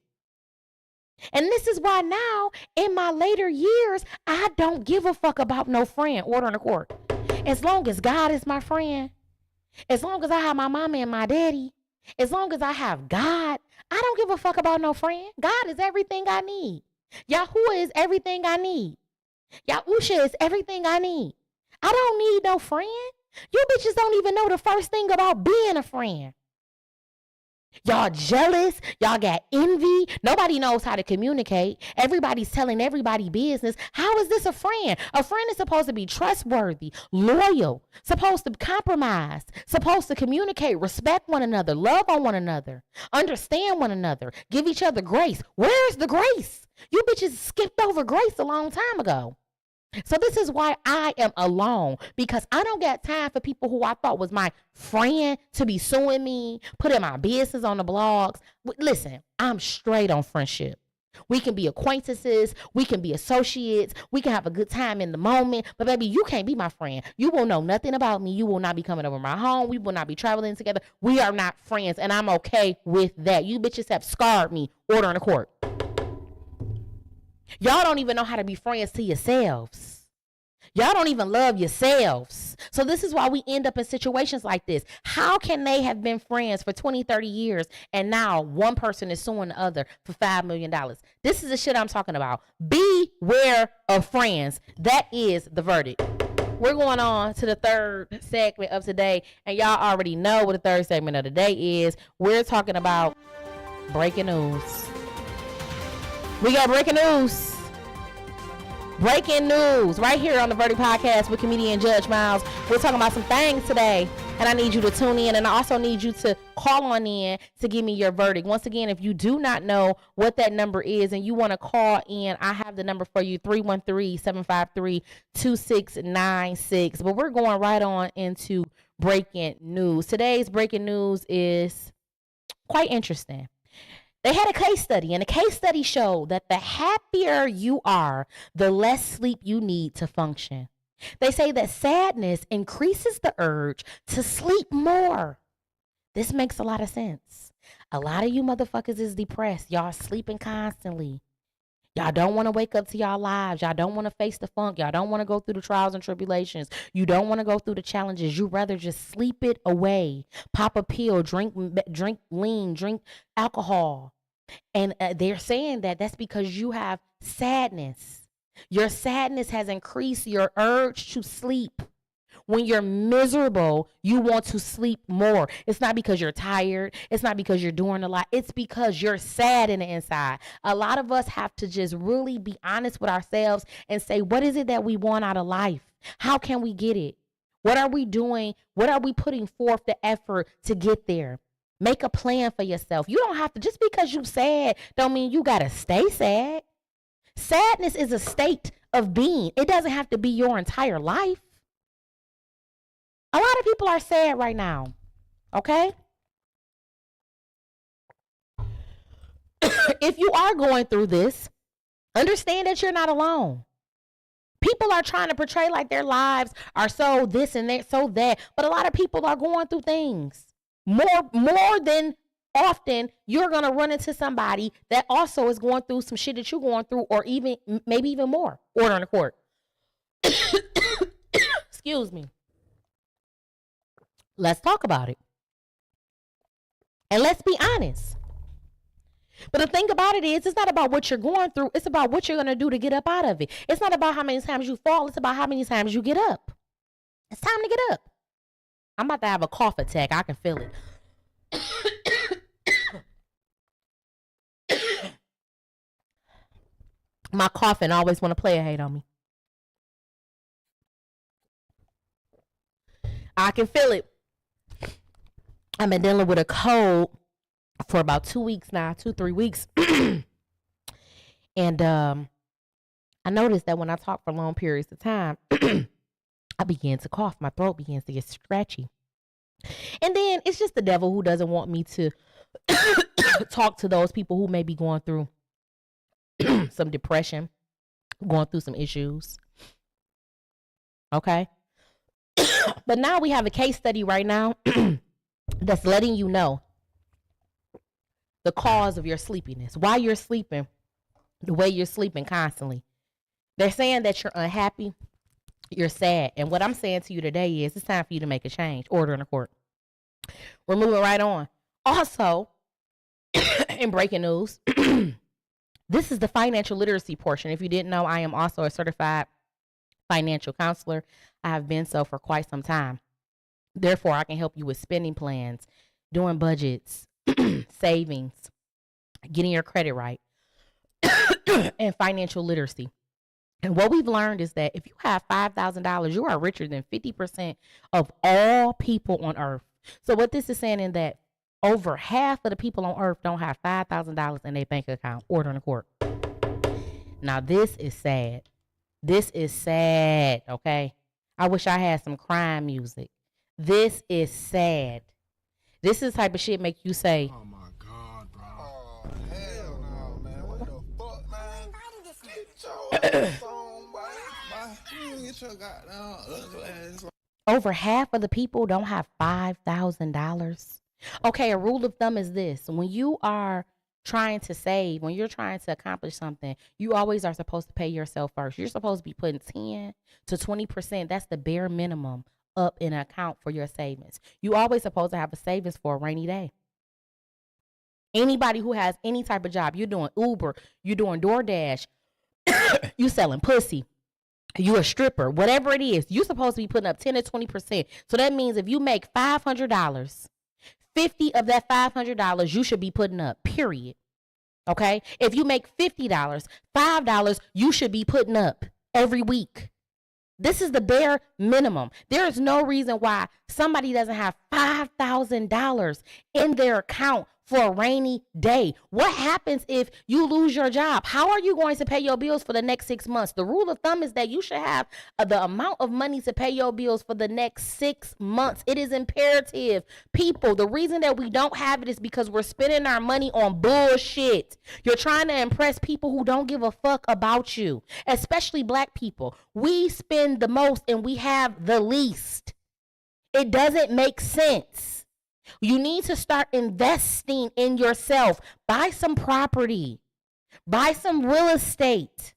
And this is why now, in my later years, I don't give a fuck about no friend. Order in the court. As long as God is my friend, as long as I have my mama and my daddy, as long as I have God, I don't give a fuck about no friend. God is everything I need. Yahuwah is everything I need. Yahusha is everything I need. I don't need no friend. You bitches don't even know the first thing about being a friend. Y'all jealous. Y'all got envy. Nobody knows how to communicate. Everybody's telling everybody business. How is this a friend? A friend is supposed to be trustworthy, loyal, supposed to compromise, supposed to communicate, respect one another, love on one another, understand one another, give each other grace. Where's the grace? You bitches skipped over grace a long time ago. So this is why I am alone, because I don't got time for people who I thought was my friend to be suing me, putting my business on the blogs. Listen, I'm straight on friendship. We can be acquaintances. We can be associates. We can have a good time in the moment. But baby, you can't be my friend. You will know nothing about me. You will not be coming over my home. We will not be traveling together. We are not friends, and I'm okay with that. You bitches have scarred me. Order in the court. Y'all don't even know how to be friends to yourselves. Y'all don't even love yourselves. So this is why we end up in situations like this. How can they have been friends for 20, 30 years and now one person is suing the other for $5 million? This is the shit I'm talking about. Beware of friends. That is the verdict. We're going on to the third segment of today, and y'all already know what the third segment of the day is. We're talking about breaking news. We got breaking news. Breaking news right here on the Verdict Podcast with comedian Judge Miles. We're talking about some things today, and I need you to tune in, and I also need you to call on in to give me your verdict. Once again, if you do not know what that number is and you want to call in, I have the number for you, 313-753-2696. But we're going right on into breaking news. Today's breaking news is quite interesting. They had a case study, and the case study showed that the happier you are, the less sleep you need to function. They say that sadness increases the urge to sleep more. This makes a lot of sense. A lot of you motherfuckers is depressed. Y'all sleeping constantly. Y'all don't want to wake up to y'all lives. Y'all don't want to face the funk. Y'all don't want to go through the trials and tribulations. You don't want to go through the challenges. You rather just sleep it away. Pop a pill, drink lean, drink alcohol. And they're saying that that's because you have sadness. Your sadness has increased your urge to sleep. When you're miserable, you want to sleep more. It's not because you're tired. It's not because you're doing a lot. It's because you're sad in the inside. A lot of us have to just really be honest with ourselves and say, what is it that we want out of life? How can we get it? What are we doing? What are we putting forth the effort to get there? Make a plan for yourself. You don't have to, just because you're sad, don't mean you got to stay sad. Sadness is a state of being. It doesn't have to be your entire life. A lot of people are sad right now, okay? If you are going through this, understand that you're not alone. People are trying to portray like their lives are so this and that, so that, but a lot of people are going through things. More than often, you're going to run into somebody that also is going through some shit that you're going through, or even maybe even more. Order in the court. Excuse me. Let's talk about it. And let's be honest. But the thing about it is, it's not about what you're going through. It's about what you're going to do to get up out of it. It's not about how many times you fall. It's about how many times you get up. It's time to get up. I'm about to have a cough attack. I can feel it. My coughing always want to play a hate on me. I can feel it. I've been dealing with a cold for about 2 weeks now, 3 weeks. And I noticed that when I talk for long periods of time, I began to cough. My throat begins to get scratchy. And then it's just the devil who doesn't want me to talk to those people who may be going through some depression, going through some issues. Okay. But now we have a case study right now that's letting you know the cause of your sleepiness, why you're sleeping the way you're sleeping constantly. They're saying that you're unhappy, you're sad. And what I'm saying to you today is it's time for you to make a change. Order in the court. We're moving right on. Also, in breaking news, this is the financial literacy portion. If you didn't know, I am also a certified financial counselor. I have been so for quite some time. Therefore, I can help you with spending plans, doing budgets, savings, getting your credit right, and financial literacy. And what we've learned is that if you have $5,000, you are richer than 50% of all people on earth. So what this is saying is that over half of the people on earth don't have $5,000 in their bank account. Order in the court. Now, this is sad. This is sad, okay? I wish I had some crime music. This is sad. This is the type of shit make you say, oh my God, bro. Oh, hell no, man. What the fuck, man? Get your ass on, boy. You get your goddamn ugly ass on. over half of the people don't have $5,000. Okay, a rule of thumb is this. When you are trying to save, when you're trying to accomplish something, you always are supposed to pay yourself first. You're supposed to be putting 10 to 20%. That's the bare minimum up in an account for your savings. You always supposed to have a savings for a rainy day. Anybody who has any type of job, you're doing Uber, you're doing DoorDash, you selling pussy, you a stripper, whatever it is, you're supposed to be putting up 10 to 20%. So that means if you make $500, 50 of that $500 you should be putting up, period. Okay? If you make $50, $5 you should be putting up every week. This is the bare minimum. There is no reason why somebody doesn't have $5,000 in their account for a rainy day. What happens if you lose your job? How are you going to pay your bills for the next 6 months? The rule of thumb is that you should have the amount of money to pay your bills for the next 6 months. It is imperative. People, the reason that we don't have it is because we're spending our money on bullshit. You're trying to impress people who don't give a fuck about you, especially black people. We spend the most and we have the least. It doesn't make sense. You need to start investing in yourself. Buy some property. Buy some real estate.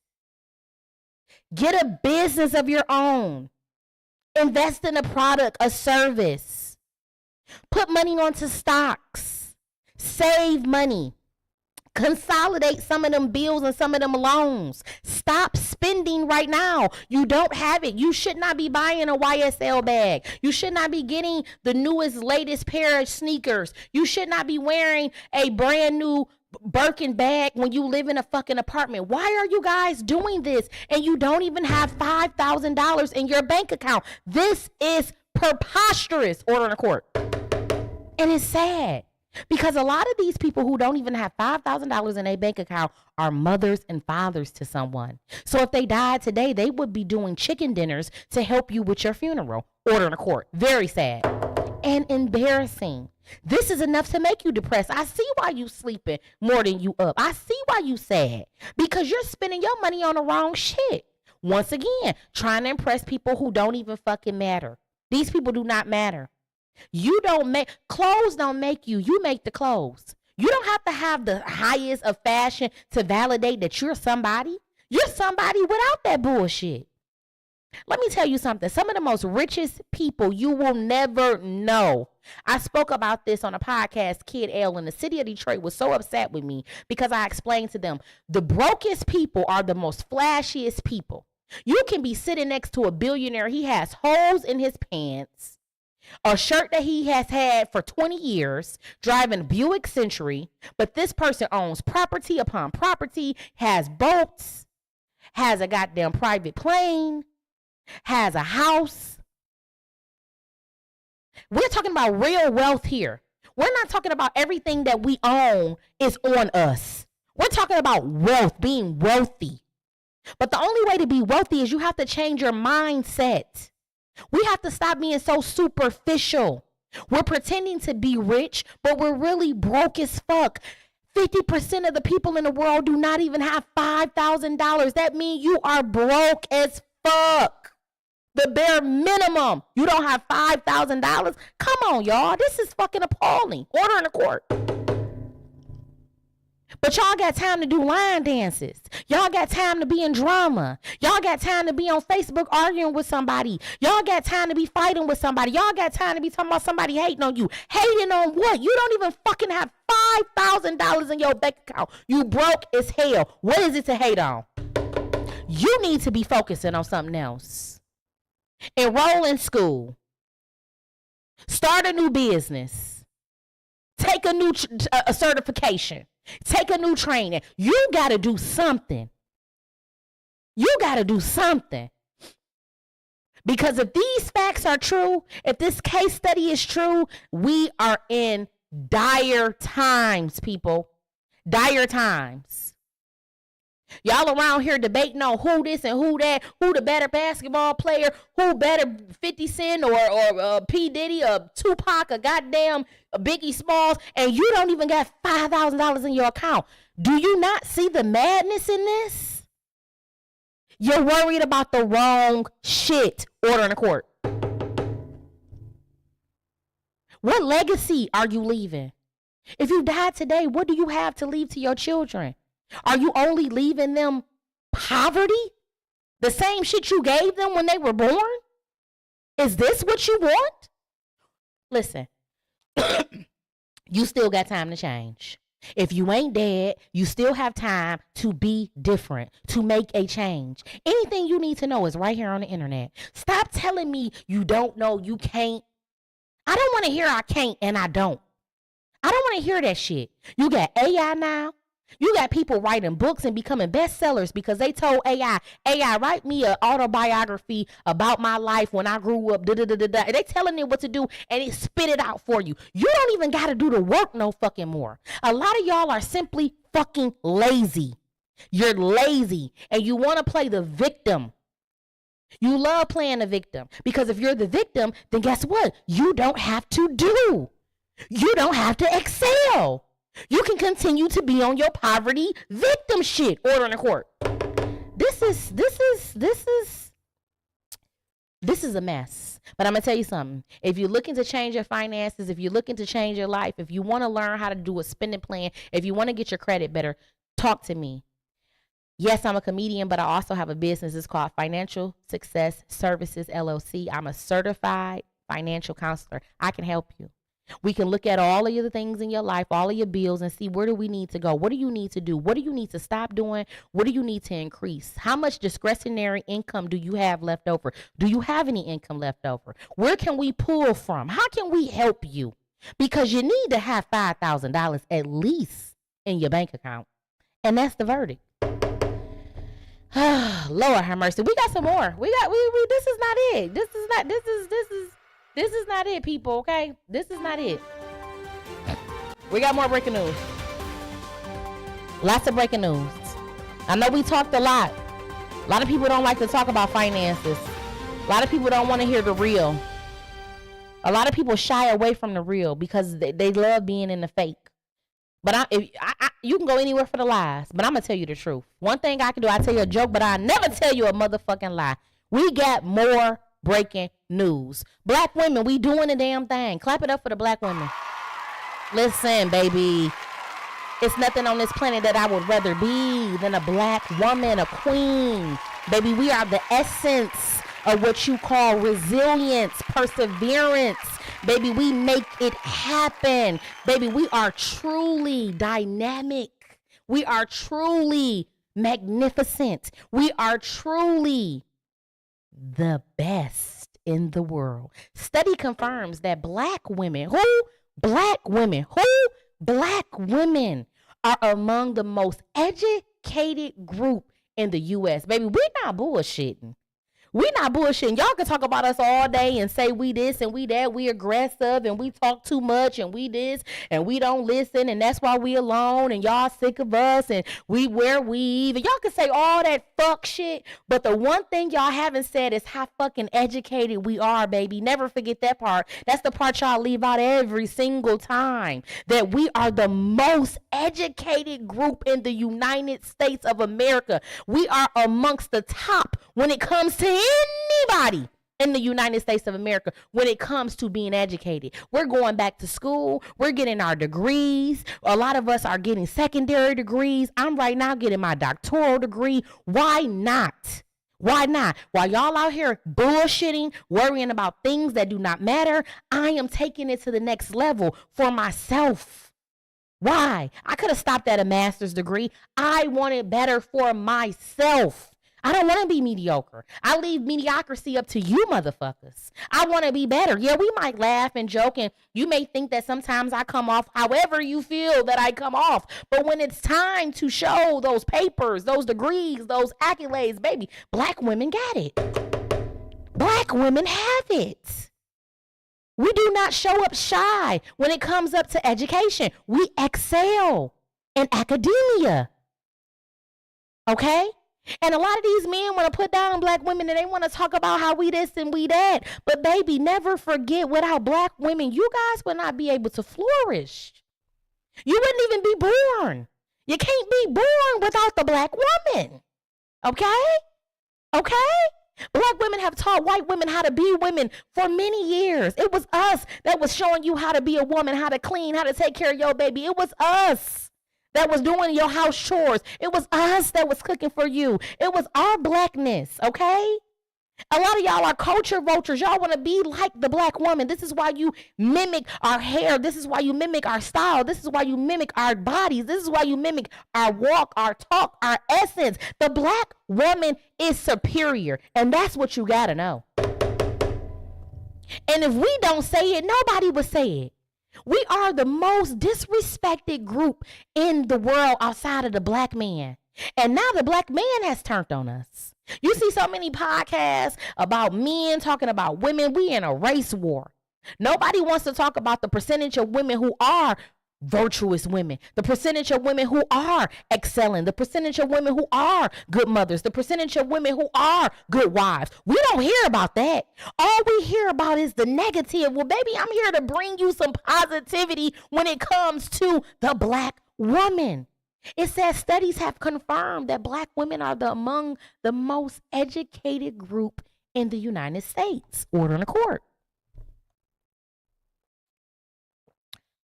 Get a business of your own. Invest in a product, a service. Put money onto stocks. Save money. Consolidate some of them bills and some of them loans. Stop spending right now. You don't have it. You should not be buying a YSL bag. You should not be getting the newest, latest pair of sneakers. You should not be wearing a brand new Birkin bag when you live in a fucking apartment. Why are you guys doing this? And you don't even have $5,000 in your bank account. This is preposterous. Order in the court. And it's sad. Because a lot of these people who don't even have $5,000 in their bank account are mothers and fathers to someone. So if they died today, they would be doing chicken dinners to help you with your funeral. Order in the court. Very sad and embarrassing. This is enough to make you depressed. I see why you sleeping more than you up. I see why you sad. Because you're spending your money on the wrong shit. Once again, trying to impress people who don't even fucking matter. These people do not matter. You don't make clothes, don't make you. You make the clothes. You don't have to have the highest of fashion to validate that you're somebody. You're somebody without that bullshit. Let me tell you something. Some of the most richest people you will never know. I spoke about this on a podcast, Kid L, and the city of Detroit was so upset with me because I explained to them the brokest people are the most flashiest people. You can be sitting next to a billionaire. He has holes in his pants. A shirt that he has had for 20 years, driving Buick Century, but this person owns property upon property, has boats, has a goddamn private plane, has a house. We're talking about real wealth here. We're not talking about everything that we own is on us. We're talking about wealth, being wealthy. But the only way to be wealthy is you have to change your mindset. We have to stop being so superficial. We're pretending to be rich, but we're really broke as fuck. 50% of the people in the world do not even have $5,000. That means you are broke as fuck. The bare minimum. You don't have $5,000? Come on, y'all. This is fucking appalling. Order in the court. But y'all got time to do line dances. Y'all got time to be in drama. Y'all got time to be on Facebook arguing with somebody. Y'all got time to be fighting with somebody. Y'all got time to be talking about somebody hating on you. Hating on what? You don't even fucking have $5,000 in your bank account. You broke as hell. What is it to hate on? You need to be focusing on something else. Enroll in school. Start a new business. Take a new certification. Take a new training. You got to do something. You got to do something. Because if these facts are true, if this case study is true, we are in dire times, people. Dire times. Y'all around here debating on who this and who that, who the better basketball player, who better 50 Cent or P. Diddy or Tupac or goddamn Biggie Smalls, and you don't even got $5,000 in your account. Do you not see the madness in this? You're worried about the wrong shit. Order in the court. What legacy are you leaving? If you die today, what do you have to leave to your children? Are you only leaving them poverty? The same shit you gave them when they were born? Is this what you want? Listen, you still got time to change. If you ain't dead, you still have time to be different, to make a change. Anything you need to know is right here on the internet. Stop telling me you don't know, you can't. I don't want to hear I can't and I don't. I don't want to hear that shit. You got AI now. You got people writing books and becoming bestsellers because they told AI, write me an autobiography about my life when I grew up. They telling it what to do and it spit it out for you. You don't even got to do the work no fucking more. A lot of y'all are simply fucking lazy. You're lazy and you want to play the victim. You love playing the victim because if you're the victim, then guess what? You don't have to do. You don't have to excel. You can continue to be on your poverty victim shit. Order in the court. This is a mess. But I'm going to tell you something. If you're looking to change your finances, if you're looking to change your life, if you want to learn how to do a spending plan, if you want to get your credit better, talk to me. Yes, I'm a comedian, but I also have a business. It's called Financial Success Services, LLC. I'm a certified financial counselor. I can help you. We can look at all of the things in your life, all of your bills, and see where do we need to go? What do you need to do? What do you need to stop doing? What do you need to increase? How much discretionary income do you have left over? Do you have any income left over? Where can we pull from? How can we help you? Because you need to have $5,000 at least in your bank account. And that's the verdict. Lord have mercy. We got some more. We this is not it. This is not it, people, okay? This is not it. We got more breaking news. Lots of breaking news. I know we talked a lot. A lot of people don't like to talk about finances. A lot of people don't want to hear the real. A lot of people shy away from the real because they love being in the fake. But you can go anywhere for the lies, but I'm going to tell you the truth. One thing I can do, I tell you a joke, but I never tell you a motherfucking lie. We got more breaking news. Black women, we doing the damn thing. Clap it up for the black women. Listen, baby. It's nothing on this planet that I would rather be than a black woman, a queen. Baby, we are the essence of what you call resilience, perseverance. Baby, we make it happen. Baby, we are truly dynamic. We are truly magnificent. We are truly the best in the world. Study confirms that black women are among the most educated group in the U.S. Baby, we're not bullshitting. We not bullshitting. Y'all can talk about us all day and say we this and we that. We aggressive and we talk too much and we this and we don't listen and that's why we alone and y'all sick of us and we wear weave. And y'all can say all that fuck shit. But the one thing y'all haven't said is how fucking educated we are, baby. Never forget that part. That's the part y'all leave out every single time. That we are the most educated group in the United States of America. We are amongst the top when it comes to anybody in the United States of America when it comes to being educated. We're going back to school. We're getting our degrees. A lot of us are getting secondary degrees. I'm right now getting my doctoral degree. Why not? Why not? While y'all out here bullshitting, worrying about things that do not matter, I am taking it to the next level for myself. Why? I could have stopped at a master's degree. I want it better for myself. I don't want to be mediocre. I leave mediocrity up to you motherfuckers. I want to be better. Yeah, we might laugh and joke, and you may think that sometimes I come off however you feel that I come off. But when it's time to show those papers, those degrees, those accolades, baby, black women got it. Black women have it. We do not show up shy when it comes up to education. We excel in academia. Okay? And a lot of these men want to put down black women and they want to talk about how we this and we that. But baby, never forget, without black women, you guys would not be able to flourish. You wouldn't even be born. You can't be born without the black woman. Okay? Okay? Black women have taught white women how to be women for many years. It was us that was showing you how to be a woman, how to clean, how to take care of your baby. It was us that was doing your house chores. It was us that was cooking for you. It was our blackness, okay? A lot of y'all are culture vultures. Y'all want to be like the black woman. This is why you mimic our hair. This is why you mimic our style. This is why you mimic our bodies. This is why you mimic our walk, our talk, our essence. The black woman is superior, and that's what you got to know. And if we don't say it, nobody will say it. We are the most disrespected group in the world outside of the black man. And now the black man has turned on us. You see so many podcasts about men talking about women. We in a race war. Nobody wants to talk about the percentage of women who are virtuous women, the percentage of women who are excelling, the percentage of women who are good mothers, the percentage of women who are good wives. We don't hear about that. All we hear about is the negative. Well, baby, I'm here to bring you some positivity when it comes to the black woman. It says studies have confirmed that black women are among the most educated group in the United States. Order in the court.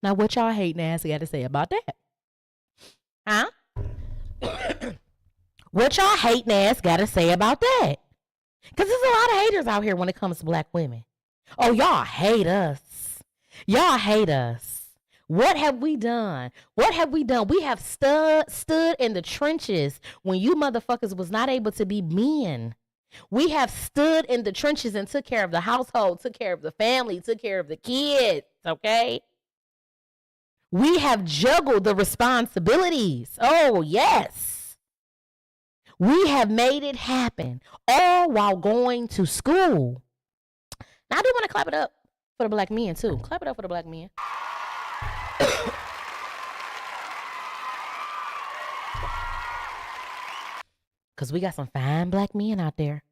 Now, what y'all hating ass got to say about that? Huh? What y'all hating ass got to say about that? Because there's a lot of haters out here when it comes to black women. Oh, y'all hate us. Y'all hate us. What have we done? What have we done? We have stood in the trenches when you motherfuckers was not able to be men. We have stood in the trenches and took care of the household, took care of the family, took care of the kids, okay? We have juggled the responsibilities. Oh, yes. We have made it happen, all while going to school. Now, I do want to clap it up for the black men, too. Clap it up for the black men. Because we got some fine black men out there.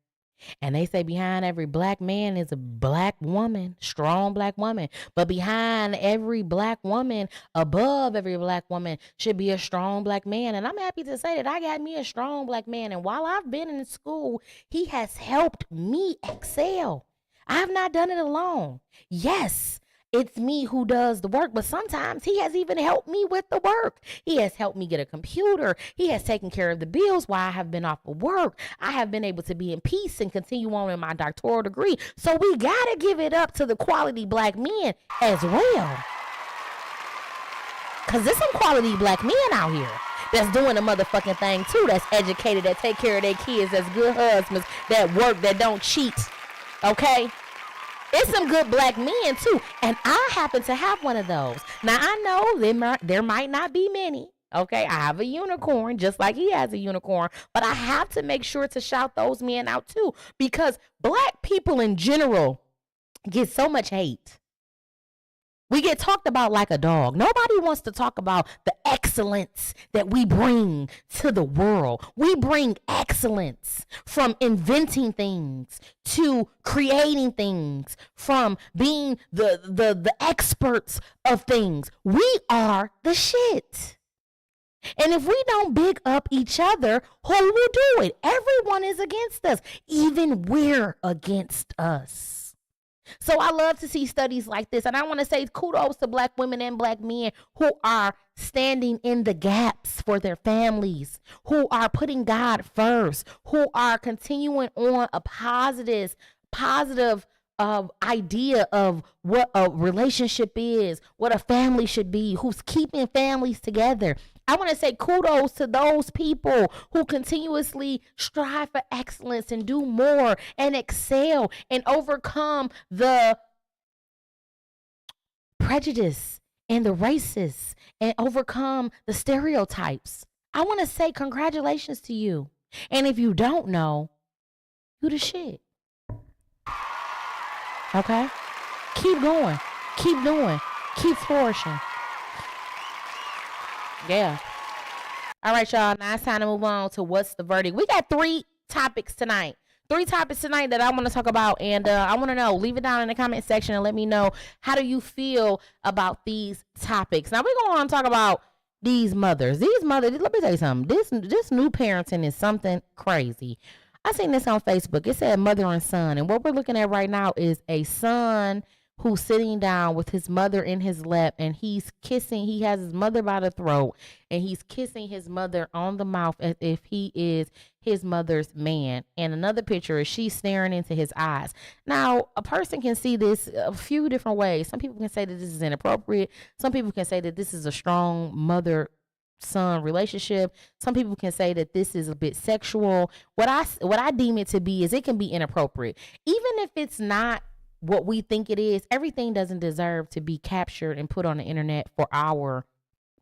And they say behind every black man is a black woman, strong black woman. But behind every black woman, above every black woman, should be a strong black man. And I'm happy to say that I got me a strong black man. And while I've been in school, he has helped me excel. I have not done it alone. Yes, it's me who does the work, but sometimes he has even helped me with the work. He has helped me get a computer. He has taken care of the bills while I have been off of work. I have been able to be in peace and continue on in my doctoral degree. So we got to give it up to the quality black men as well. Because there's some quality black men out here that's doing the motherfucking thing too, that's educated, that take care of their kids, that's good husbands, that work, that don't cheat, okay? It's some good black men too, and I happen to have one of those. Now, I know there might not be many, Okay, I have a unicorn just like he has a unicorn, but I have to make sure to shout those men out too, because black people in general get so much hate. We get talked about like a dog. Nobody wants to talk about the excellence that we bring to the world. We bring excellence from inventing things to creating things, from being the experts of things. We are the shit. And if we don't big up each other, who will do it? Everyone is against us. Even we're against us. So I love to see studies like this. And I want to say kudos to black women and black men who are standing in the gaps for their families, who are putting God first, who are continuing on a positive idea of what a relationship is, what a family should be, who's keeping families together. I want to say kudos to those people who continuously strive for excellence and do more and excel and overcome the prejudice and the racists and overcome the stereotypes. I want to say congratulations to you. And if you don't know, you the shit. Okay? Keep going. Keep doing. Keep flourishing. Yeah. All right, y'all. Now it's time to move on to what's the verdict. We got three topics tonight that I want to talk about. And I want to know, leave it down in the comment section and let me know, how do you feel about these topics? Now we're going to talk about these mothers. Let me tell you something. This new parenting is something crazy. I seen this on Facebook. It said mother and son. And what we're looking at right now is a son who's sitting down with his mother in his lap, and he has his mother by the throat, and he's kissing his mother on the mouth as if he is his mother's man. And another picture is she staring into his eyes. Now, a person can see this a few different ways. Some people can say that this is inappropriate. Some people can say that this is a strong mother-son relationship. Some people can say that this is a bit sexual. What I deem it to be is it can be inappropriate. Even if it's not what we think it is, everything doesn't deserve to be captured and put on the internet for our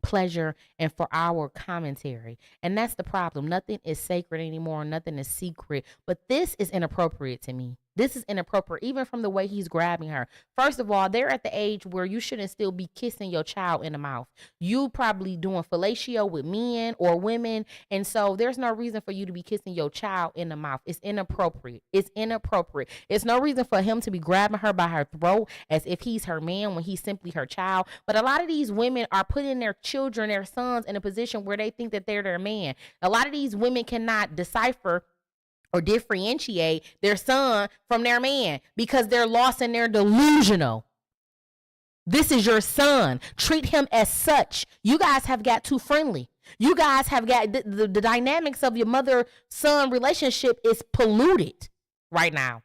pleasure and for our commentary. And that's the problem. Nothing is sacred anymore. Nothing is secret. But this is inappropriate to me. This is inappropriate, even from the way he's grabbing her. First of all, they're at the age where you shouldn't still be kissing your child in the mouth. You probably doing fellatio with men or women. And so there's no reason for you to be kissing your child in the mouth. It's inappropriate. It's inappropriate. It's no reason for him to be grabbing her by her throat as if he's her man when he's simply her child. But a lot of these women are putting their children, their sons, in a position where they think that they're their man. A lot of these women cannot decipher or differentiate their son from their man because they're lost and they're delusional. This is your son. Treat him as such. You guys have got too friendly. You guys have got the dynamics of your mother-son relationship is polluted right now.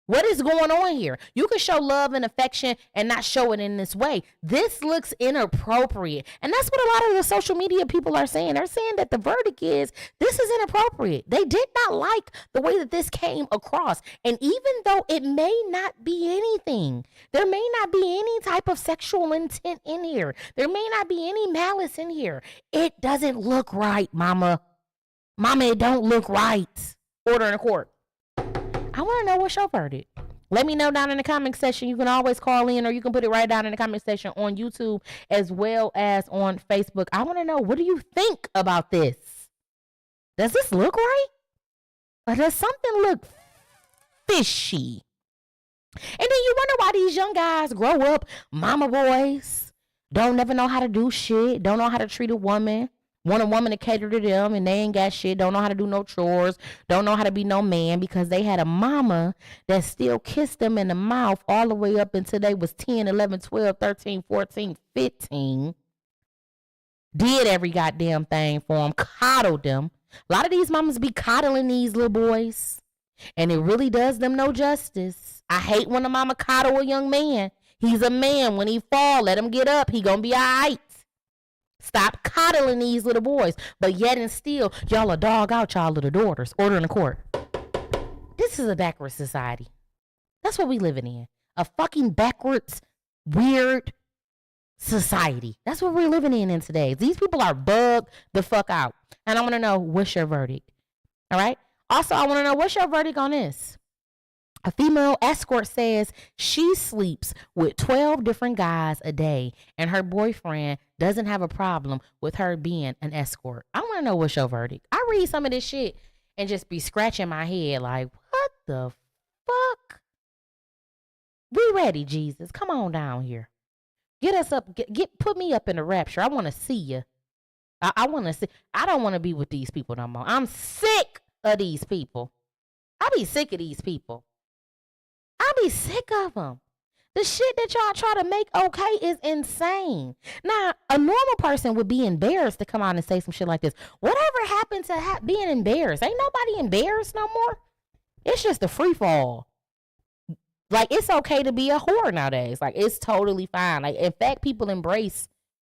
What is going on here? You can show love and affection and not show it in this way. This looks inappropriate. And that's what a lot of the social media people are saying. They're saying that the verdict is this is inappropriate. They did not like the way that this came across. And even though it may not be anything, there may not be any type of sexual intent in here. There may not be any malice in here. It doesn't look right, mama. Mama, it don't look right. Order in the court. I want to know what's your verdict. Let me know down in the comment section. You can always call in, or you can put it right down in the comment section on YouTube as well as on Facebook. I want to know, what do you think about this? Does this look right? Or does something look fishy? And then you wonder why these young guys grow up mama boys, don't never know how to do shit, don't know how to treat a woman. Want a woman to cater to them, and they ain't got shit, don't know how to do no chores, don't know how to be no man, because they had a mama that still kissed them in the mouth all the way up until they was 10, 11, 12, 13, 14, 15. Did every goddamn thing for them, coddled them. A lot of these mamas be coddling these little boys, and it really does them no justice. I hate when a mama coddle a young man. He's a man. When he fall, let him get up. He gonna be all right. Stop coddling these little boys. But yet and still, y'all are dog out y'all little daughters. Order in the court. This is a backwards society. That's what we living in. A fucking backwards, weird, society. That's what we're living in today. These people are bugged the fuck out. And I want to know, what's your verdict? All right. Also, I want to know, what's your verdict on this? A female escort says she sleeps with 12 different guys a day and her boyfriend doesn't have a problem with her being an escort. I want to know, what's your verdict? I read some of this shit and just be scratching my head like, what the fuck? We ready, Jesus. Come on down here. Get us up. Put me up in the rapture. I want to see you. I want to see. I don't want to be with these people no more. I'm sick of these people. I be sick of these people. I be sick of them. The shit that y'all try to make okay is insane. Now, a normal person would be embarrassed to come out and say some shit like this. Whatever happened to being embarrassed? Ain't nobody embarrassed no more. It's just a free fall. Like, it's okay to be a whore nowadays. Like, it's totally fine. Like, in fact, people embrace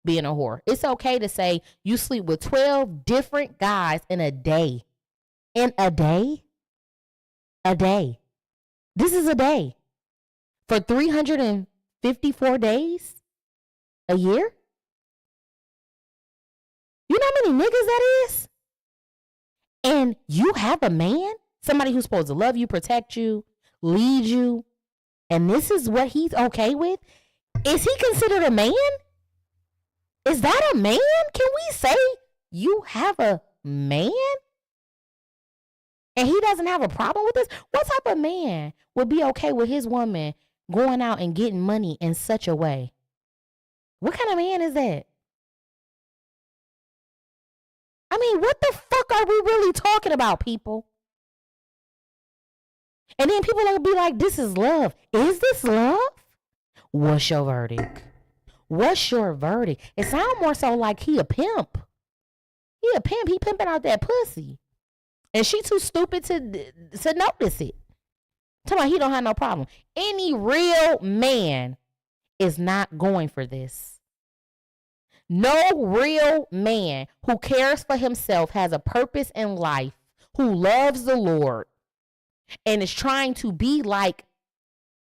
being a whore. It's okay to say you sleep with 12 different guys in a day. In a day? A day. This is a day. For 354 days? A year? You know how many niggas that is? And you have a man? Somebody who's supposed to love you, protect you, lead you, and this is what he's okay with? Is he considered a man? Is that a man? Can we say you have a man? And he doesn't have a problem with this? What type of man would be okay with his woman going out and getting money in such a way? What kind of man is that? I mean, what the fuck are we really talking about, people? And then people will be like, this is love. Is this love? What's your verdict? What's your verdict? It sounds more so like he a pimp. He a pimp. He pimping out that pussy. And she too stupid to notice it. Tell me he don't have no problem. Any real man is not going for this. No real man who cares for himself, has a purpose in life, who loves the Lord, and is trying to be like,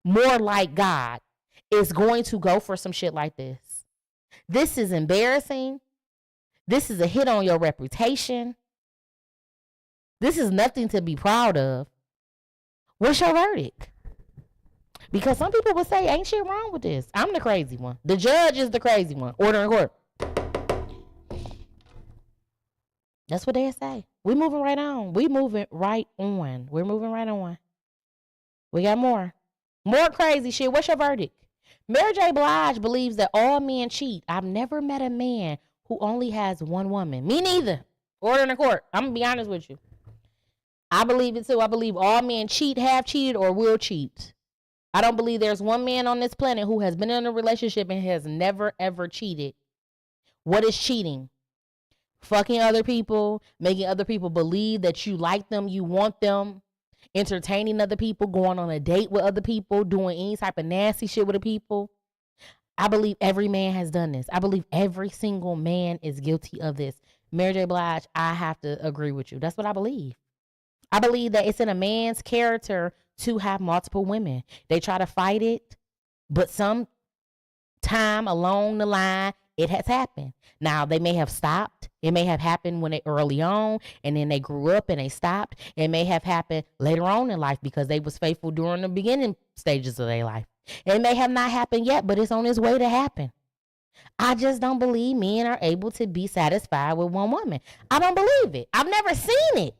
more like God, is going to go for some shit like this. This is embarrassing. This is a hit on your reputation. This is nothing to be proud of. What's your verdict? Because some people would say, ain't shit wrong with this. I'm the crazy one. The judge is the crazy one. Order in court. That's what they say. We moving right on. We moving right on. We're moving right on. We got more. More crazy shit. What's your verdict? Mary J. Blige believes that all men cheat. I've never met a man who only has one woman. Me neither. Order in the court. I'm going to be honest with you. I believe it too. I believe all men cheat, have cheated, or will cheat. I don't believe there's one man on this planet who has been in a relationship and has never, ever cheated. What is cheating? Fucking other people, making other people believe that you like them, you want them, entertaining other people, going on a date with other people, doing any type of nasty shit with the people. I believe every man has done this. I believe every single man is guilty of this. Mary J. Blige, I have to agree with you. That's what I believe. I believe that it's in a man's character to have multiple women. They try to fight it, but some time along the line, it has happened. Now, they may have stopped. It may have happened when they early on, and then they grew up and they stopped. It may have happened later on in life because they was faithful during the beginning stages of their life. It may have not happened yet, but it's on its way to happen. I just don't believe men are able to be satisfied with one woman. I don't believe it. I've never seen it.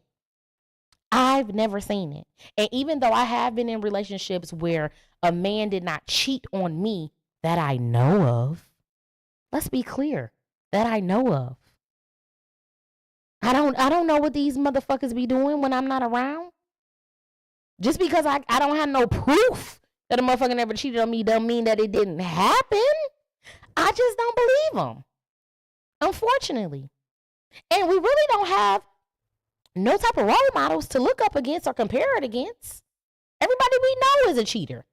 I've never seen it. And even though I have been in relationships where a man did not cheat on me that I know of, let's be clear, that I know of. I don't know what these motherfuckers be doing when I'm not around. Just because I don't have no proof that a motherfucker never cheated on me don't mean that it didn't happen. I just don't believe them, unfortunately. And we really don't have no type of role models to look up against or compare it against. Everybody we know is a cheater.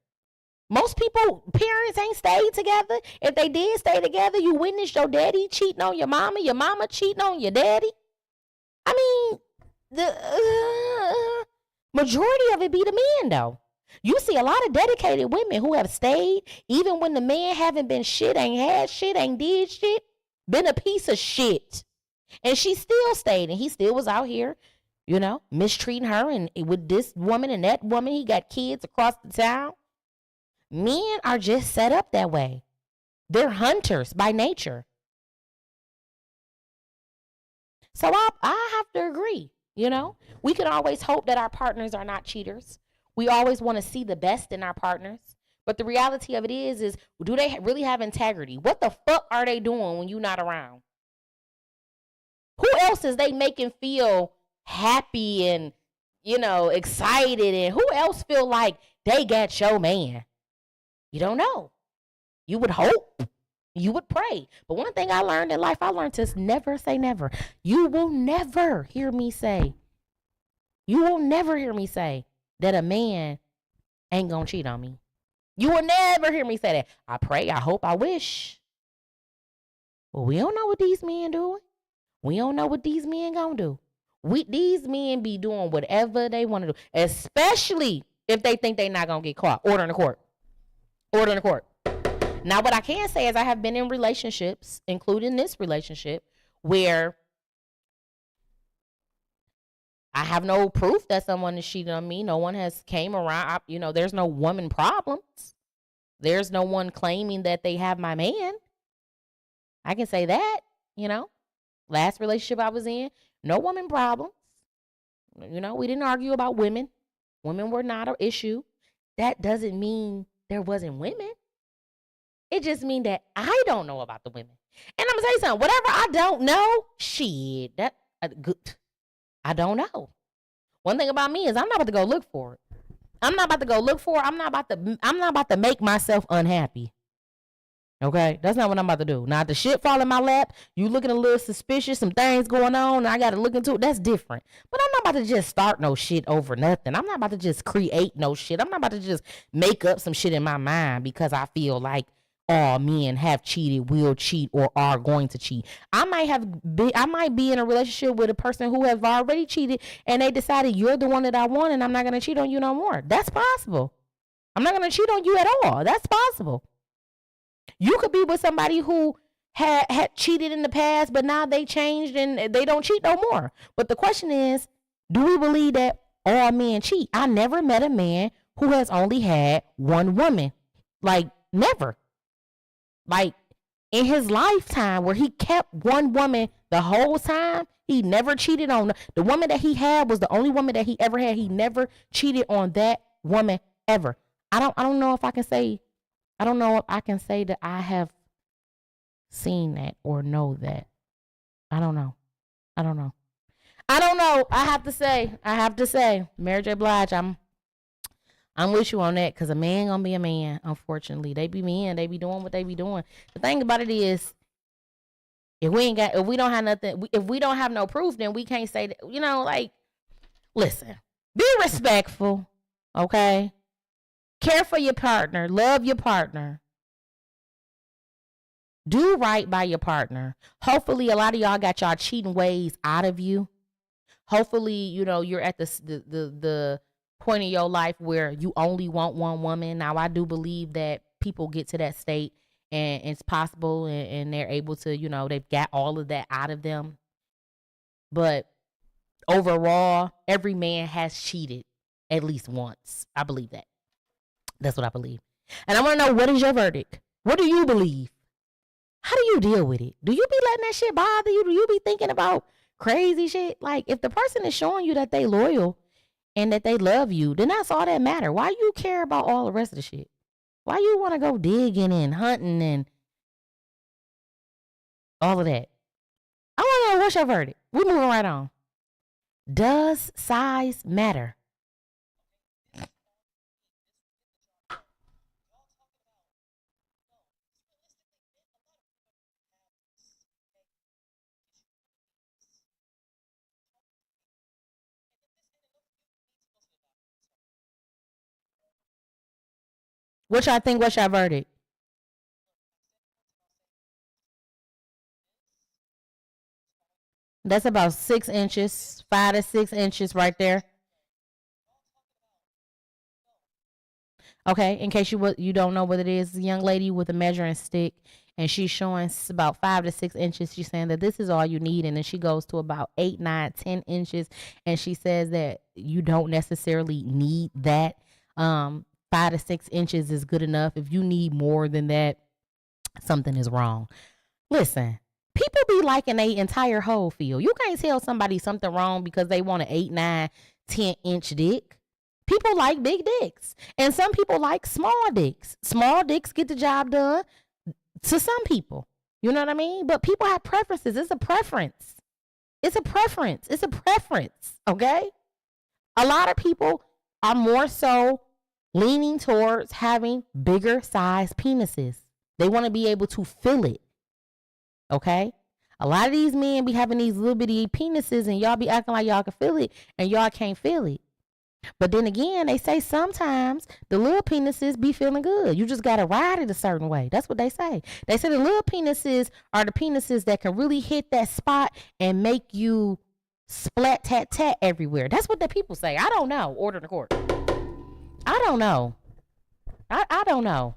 Most people, parents ain't stayed together. If they did stay together, you witnessed your daddy cheating on your mama cheating on your daddy. I mean, the majority of it be the men, though. You see a lot of dedicated women who have stayed even when the man haven't been shit, ain't had shit, ain't did shit, been a piece of shit. And she still stayed, and he still was out here, mistreating her, and with this woman and that woman, he got kids across the town. Men are just set up that way. They're hunters by nature. So I have to agree, We can always hope that our partners are not cheaters. We always want to see the best in our partners. But the reality of it is do they really have integrity? What the fuck are they doing when you're not around? Who else is they making feel happy and, excited? And who else feel like they got your man? You don't know. You would hope. You would pray. But one thing I learned in life, I learned to never say never. You will never hear me say that a man ain't gonna cheat on me. You will never hear me say that. I pray, I hope, I wish. Well, we don't know what these men doing. We don't know what these men gonna do. These men be doing whatever they want to do, especially if they think they not gonna get caught. Order in the court. Order in the court. Now, what I can say is I have been in relationships, including this relationship, where I have no proof that someone is cheating on me. No one has came around. There's no woman problems. There's no one claiming that they have my man. I can say that, Last relationship I was in, no woman problems. We didn't argue about women. Women were not an issue. That doesn't mean there wasn't women. It just means that I don't know about the women. And I'm going to tell you something. Whatever I don't know, shit, I don't know. One thing about me is I'm not about to go look for it. I'm not about to make myself unhappy. Okay? That's not what I'm about to do. Now, if the shit fall in my lap, you looking a little suspicious, some things going on, and I got to look into it, that's different. But I'm not about to just start no shit over nothing. I'm not about to just create no shit. I'm not about to just make up some shit in my mind because I feel like all men have cheated, will cheat, or are going to cheat. I might be in a relationship with a person who have already cheated and they decided you're the one that I want and I'm not going to cheat on you no more. That's possible. I'm not going to cheat on you at all. That's possible. You could be with somebody who had cheated in the past, but now they changed and they don't cheat no more. But the question is, do we believe that all men cheat? I never met a man who has only had one woman. Like, never. Like, in his lifetime where he kept one woman the whole time, he never cheated on the woman that he had was the only woman that he ever had. He never cheated on that woman ever. I don't know if I can say that I have seen that or know that. I don't know. I have to say, Mary J. Blige, I'm with you on that because a man gonna be a man. Unfortunately, they be men. They be doing what they be doing. The thing about it is, if we don't have nothing, if we don't have no proof, then we can't say that. Listen, be respectful, okay? Care for your partner, love your partner, do right by your partner. Hopefully, a lot of y'all got y'all cheating ways out of you. Hopefully, you're at the point in your life where you only want one woman. Now, I do believe that people get to that state and it's possible and they're able to, they've got all of that out of them. But overall, every man has cheated at least once. I believe that. That's what I believe. And I want to know, what is your verdict? What do you believe? How do you deal with it? Do you be letting that shit bother you? Do you be thinking about crazy shit? Like, if the person is showing you that they loyal and that they love you, then that's all that matter. Why you care about all the rest of the shit? Why you want to go digging and hunting and all of that? I want to know, what's your verdict? We're moving right on. Does size matter? What y'all think? What's your verdict? That's about 6 inches, 5 to 6 inches right there. Okay, in case you don't know what it is, a young lady with a measuring stick, and she's showing about 5 to 6 inches. She's saying that this is all you need, and then she goes to about 8, 9, 10 inches, and she says that you don't necessarily need that. 5 to 6 inches is good enough. If you need more than that, something is wrong. Listen, people be liking a entire whole field. You can't tell somebody something wrong because they want an 8, 9, 10-inch dick. People like big dicks, and some people like small dicks. Small dicks get the job done to some people. You know what I mean? But people have preferences. It's a preference. It's a preference. It's a preference. Okay? A lot of people are more so leaning towards having bigger size penises. They want to be able to feel it. Okay? A lot of these men be having these little bitty penises, and y'all be acting like y'all can feel it, and y'all can't feel it. But then again, they say sometimes the little penises be feeling good. You just got to ride it a certain way. That's what they say. They say the little penises are the penises that can really hit that spot and make you splat tat tat everywhere. That's what the people say. I don't know. Order the court. I don't know. I don't know.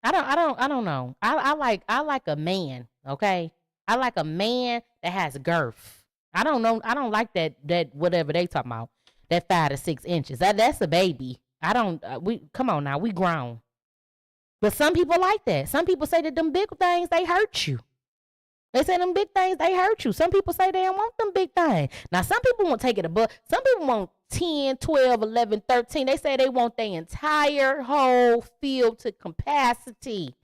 I don't know. I like a man, okay? I like a man that has girth. I don't know. I don't like that whatever they talking about. That 5 to 6 inches. That's a baby. I don't, come on now, we grown. But some people like that. Some people say that them big things, they hurt you. They say them big things, they hurt you. Some people say they don't want them big things. Now, some people won't take it above. Some people want 10, 12, 11, 13. They say they want their entire whole field to capacity.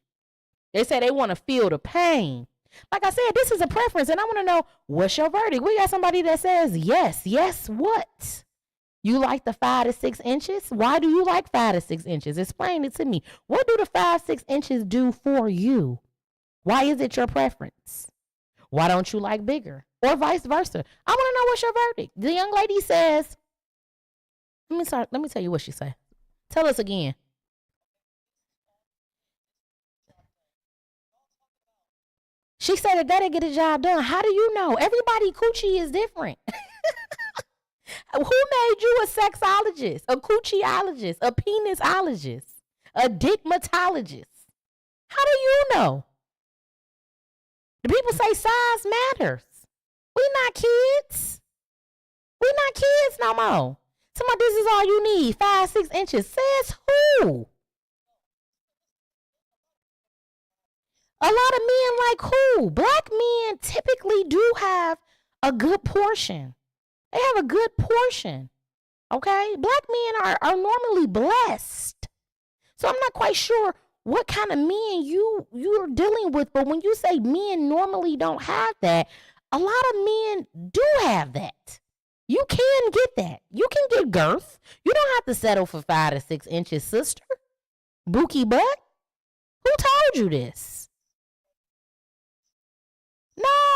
They say they want to feel the pain. Like I said, this is a preference, and I want to know, what's your verdict? We got somebody that says yes. Yes, what? You like the 5 to 6 inches? Why do you like 5 to 6 inches? Explain it to me. What do the 5, 6 inches do for you? Why is it your preference? Why don't you like bigger? Or vice versa? I want to know what's your verdict. The young lady says, let me tell you what she said. Tell us again. She said that that'll get a job done. How do you know? Everybody coochie is different. Who made you a sexologist, a coochieologist, a penisologist, a dickmatologist? How do you know? The people say size matters. We not kids. We not kids no more. Somebody, this is all you need, 5, 6 inches. Says who? A lot of men like who? Black men typically do have a good portion. They have a good portion, okay? Black men are normally blessed. So I'm not quite sure what kind of men you're dealing with, but when you say men normally don't have that, a lot of men do have that. You can get that. You can get girth. You don't have to settle for 5 to 6 inches, sister. Bookie butt? Who told you this?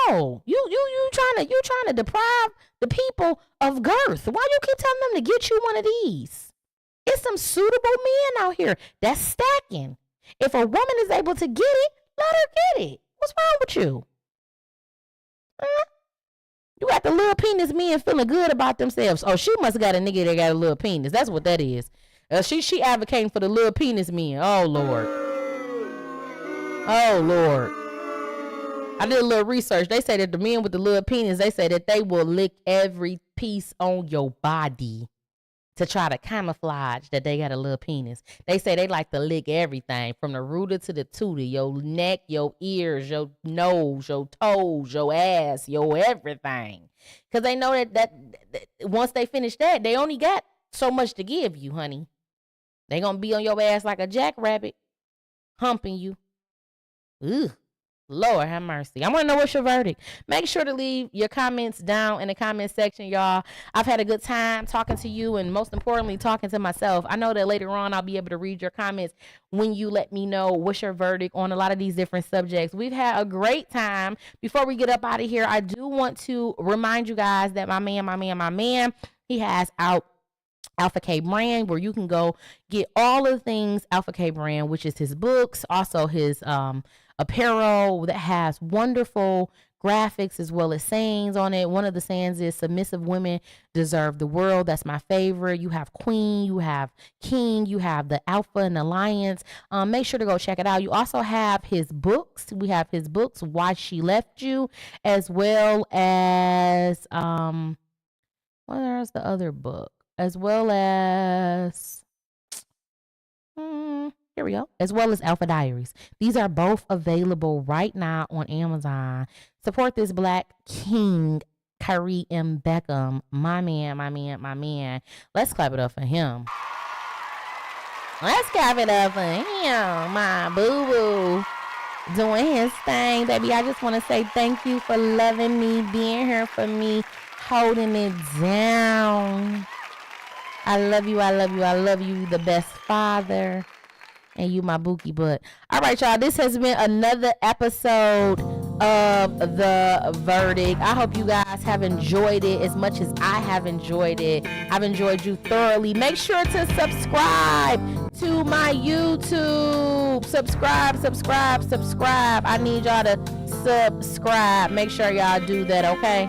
No, you trying to deprive the people of girth. Why you keep telling them to get you one of these? It's some suitable men out here that's stacking. If a woman is able to get it, let her get it. What's wrong with you? You got the little penis men feeling good about themselves. Oh, she must have got a nigga that got a little penis. That's what that is. She advocating for the little penis men. Oh Lord. Oh Lord. I did a little research. They say that the men with the little penis, they say that they will lick every piece on your body to try to camouflage that they got a little penis. They say they like to lick everything from the rooter to the tootie, your neck, your ears, your nose, your toes, your ass, your everything. Because they know that once they finish that, they only got so much to give you, honey. They going to be on your ass like a jackrabbit, humping you. Ugh. Lord have mercy. I want to know what's your verdict. Make sure to leave your comments down in the comment section, y'all. I've had a good time talking to you, and most importantly, talking to myself. I know that later on I'll be able to read your comments when you let me know what's your verdict on a lot of these different subjects. We've had a great time. Before we get up out of here, I do want to remind you guys that my man, he has out Alpha K brand, where you can go get all of the things Alpha K brand, which is his books, also his apparel that has wonderful graphics as well as sayings on it. One of the sayings is submissive women deserve the world. That's my favorite. You have queen, you have king, you have the alpha and the lions. Make sure to go check it out. You also have his books. We have his books, Why She Left You, as well as where's the other book? As well as here we go. As well as Alpha Diaries. These are both available right now on Amazon. Support this Black king, Kyrie M. Beckham. My man, my man, my man. Let's clap it up for him. Let's clap it up for him, my boo-boo. Doing his thing, baby. I just want to say thank you for loving me, being here for me, holding it down. I love you, I love you, I love you, the best father. And you my bookie butt. All right, y'all. This has been another episode of The Verdict. I hope you guys have enjoyed it as much as I have enjoyed it. I've enjoyed you thoroughly. Make sure to subscribe to my YouTube. Subscribe. I need y'all to subscribe. Make sure y'all do that, okay?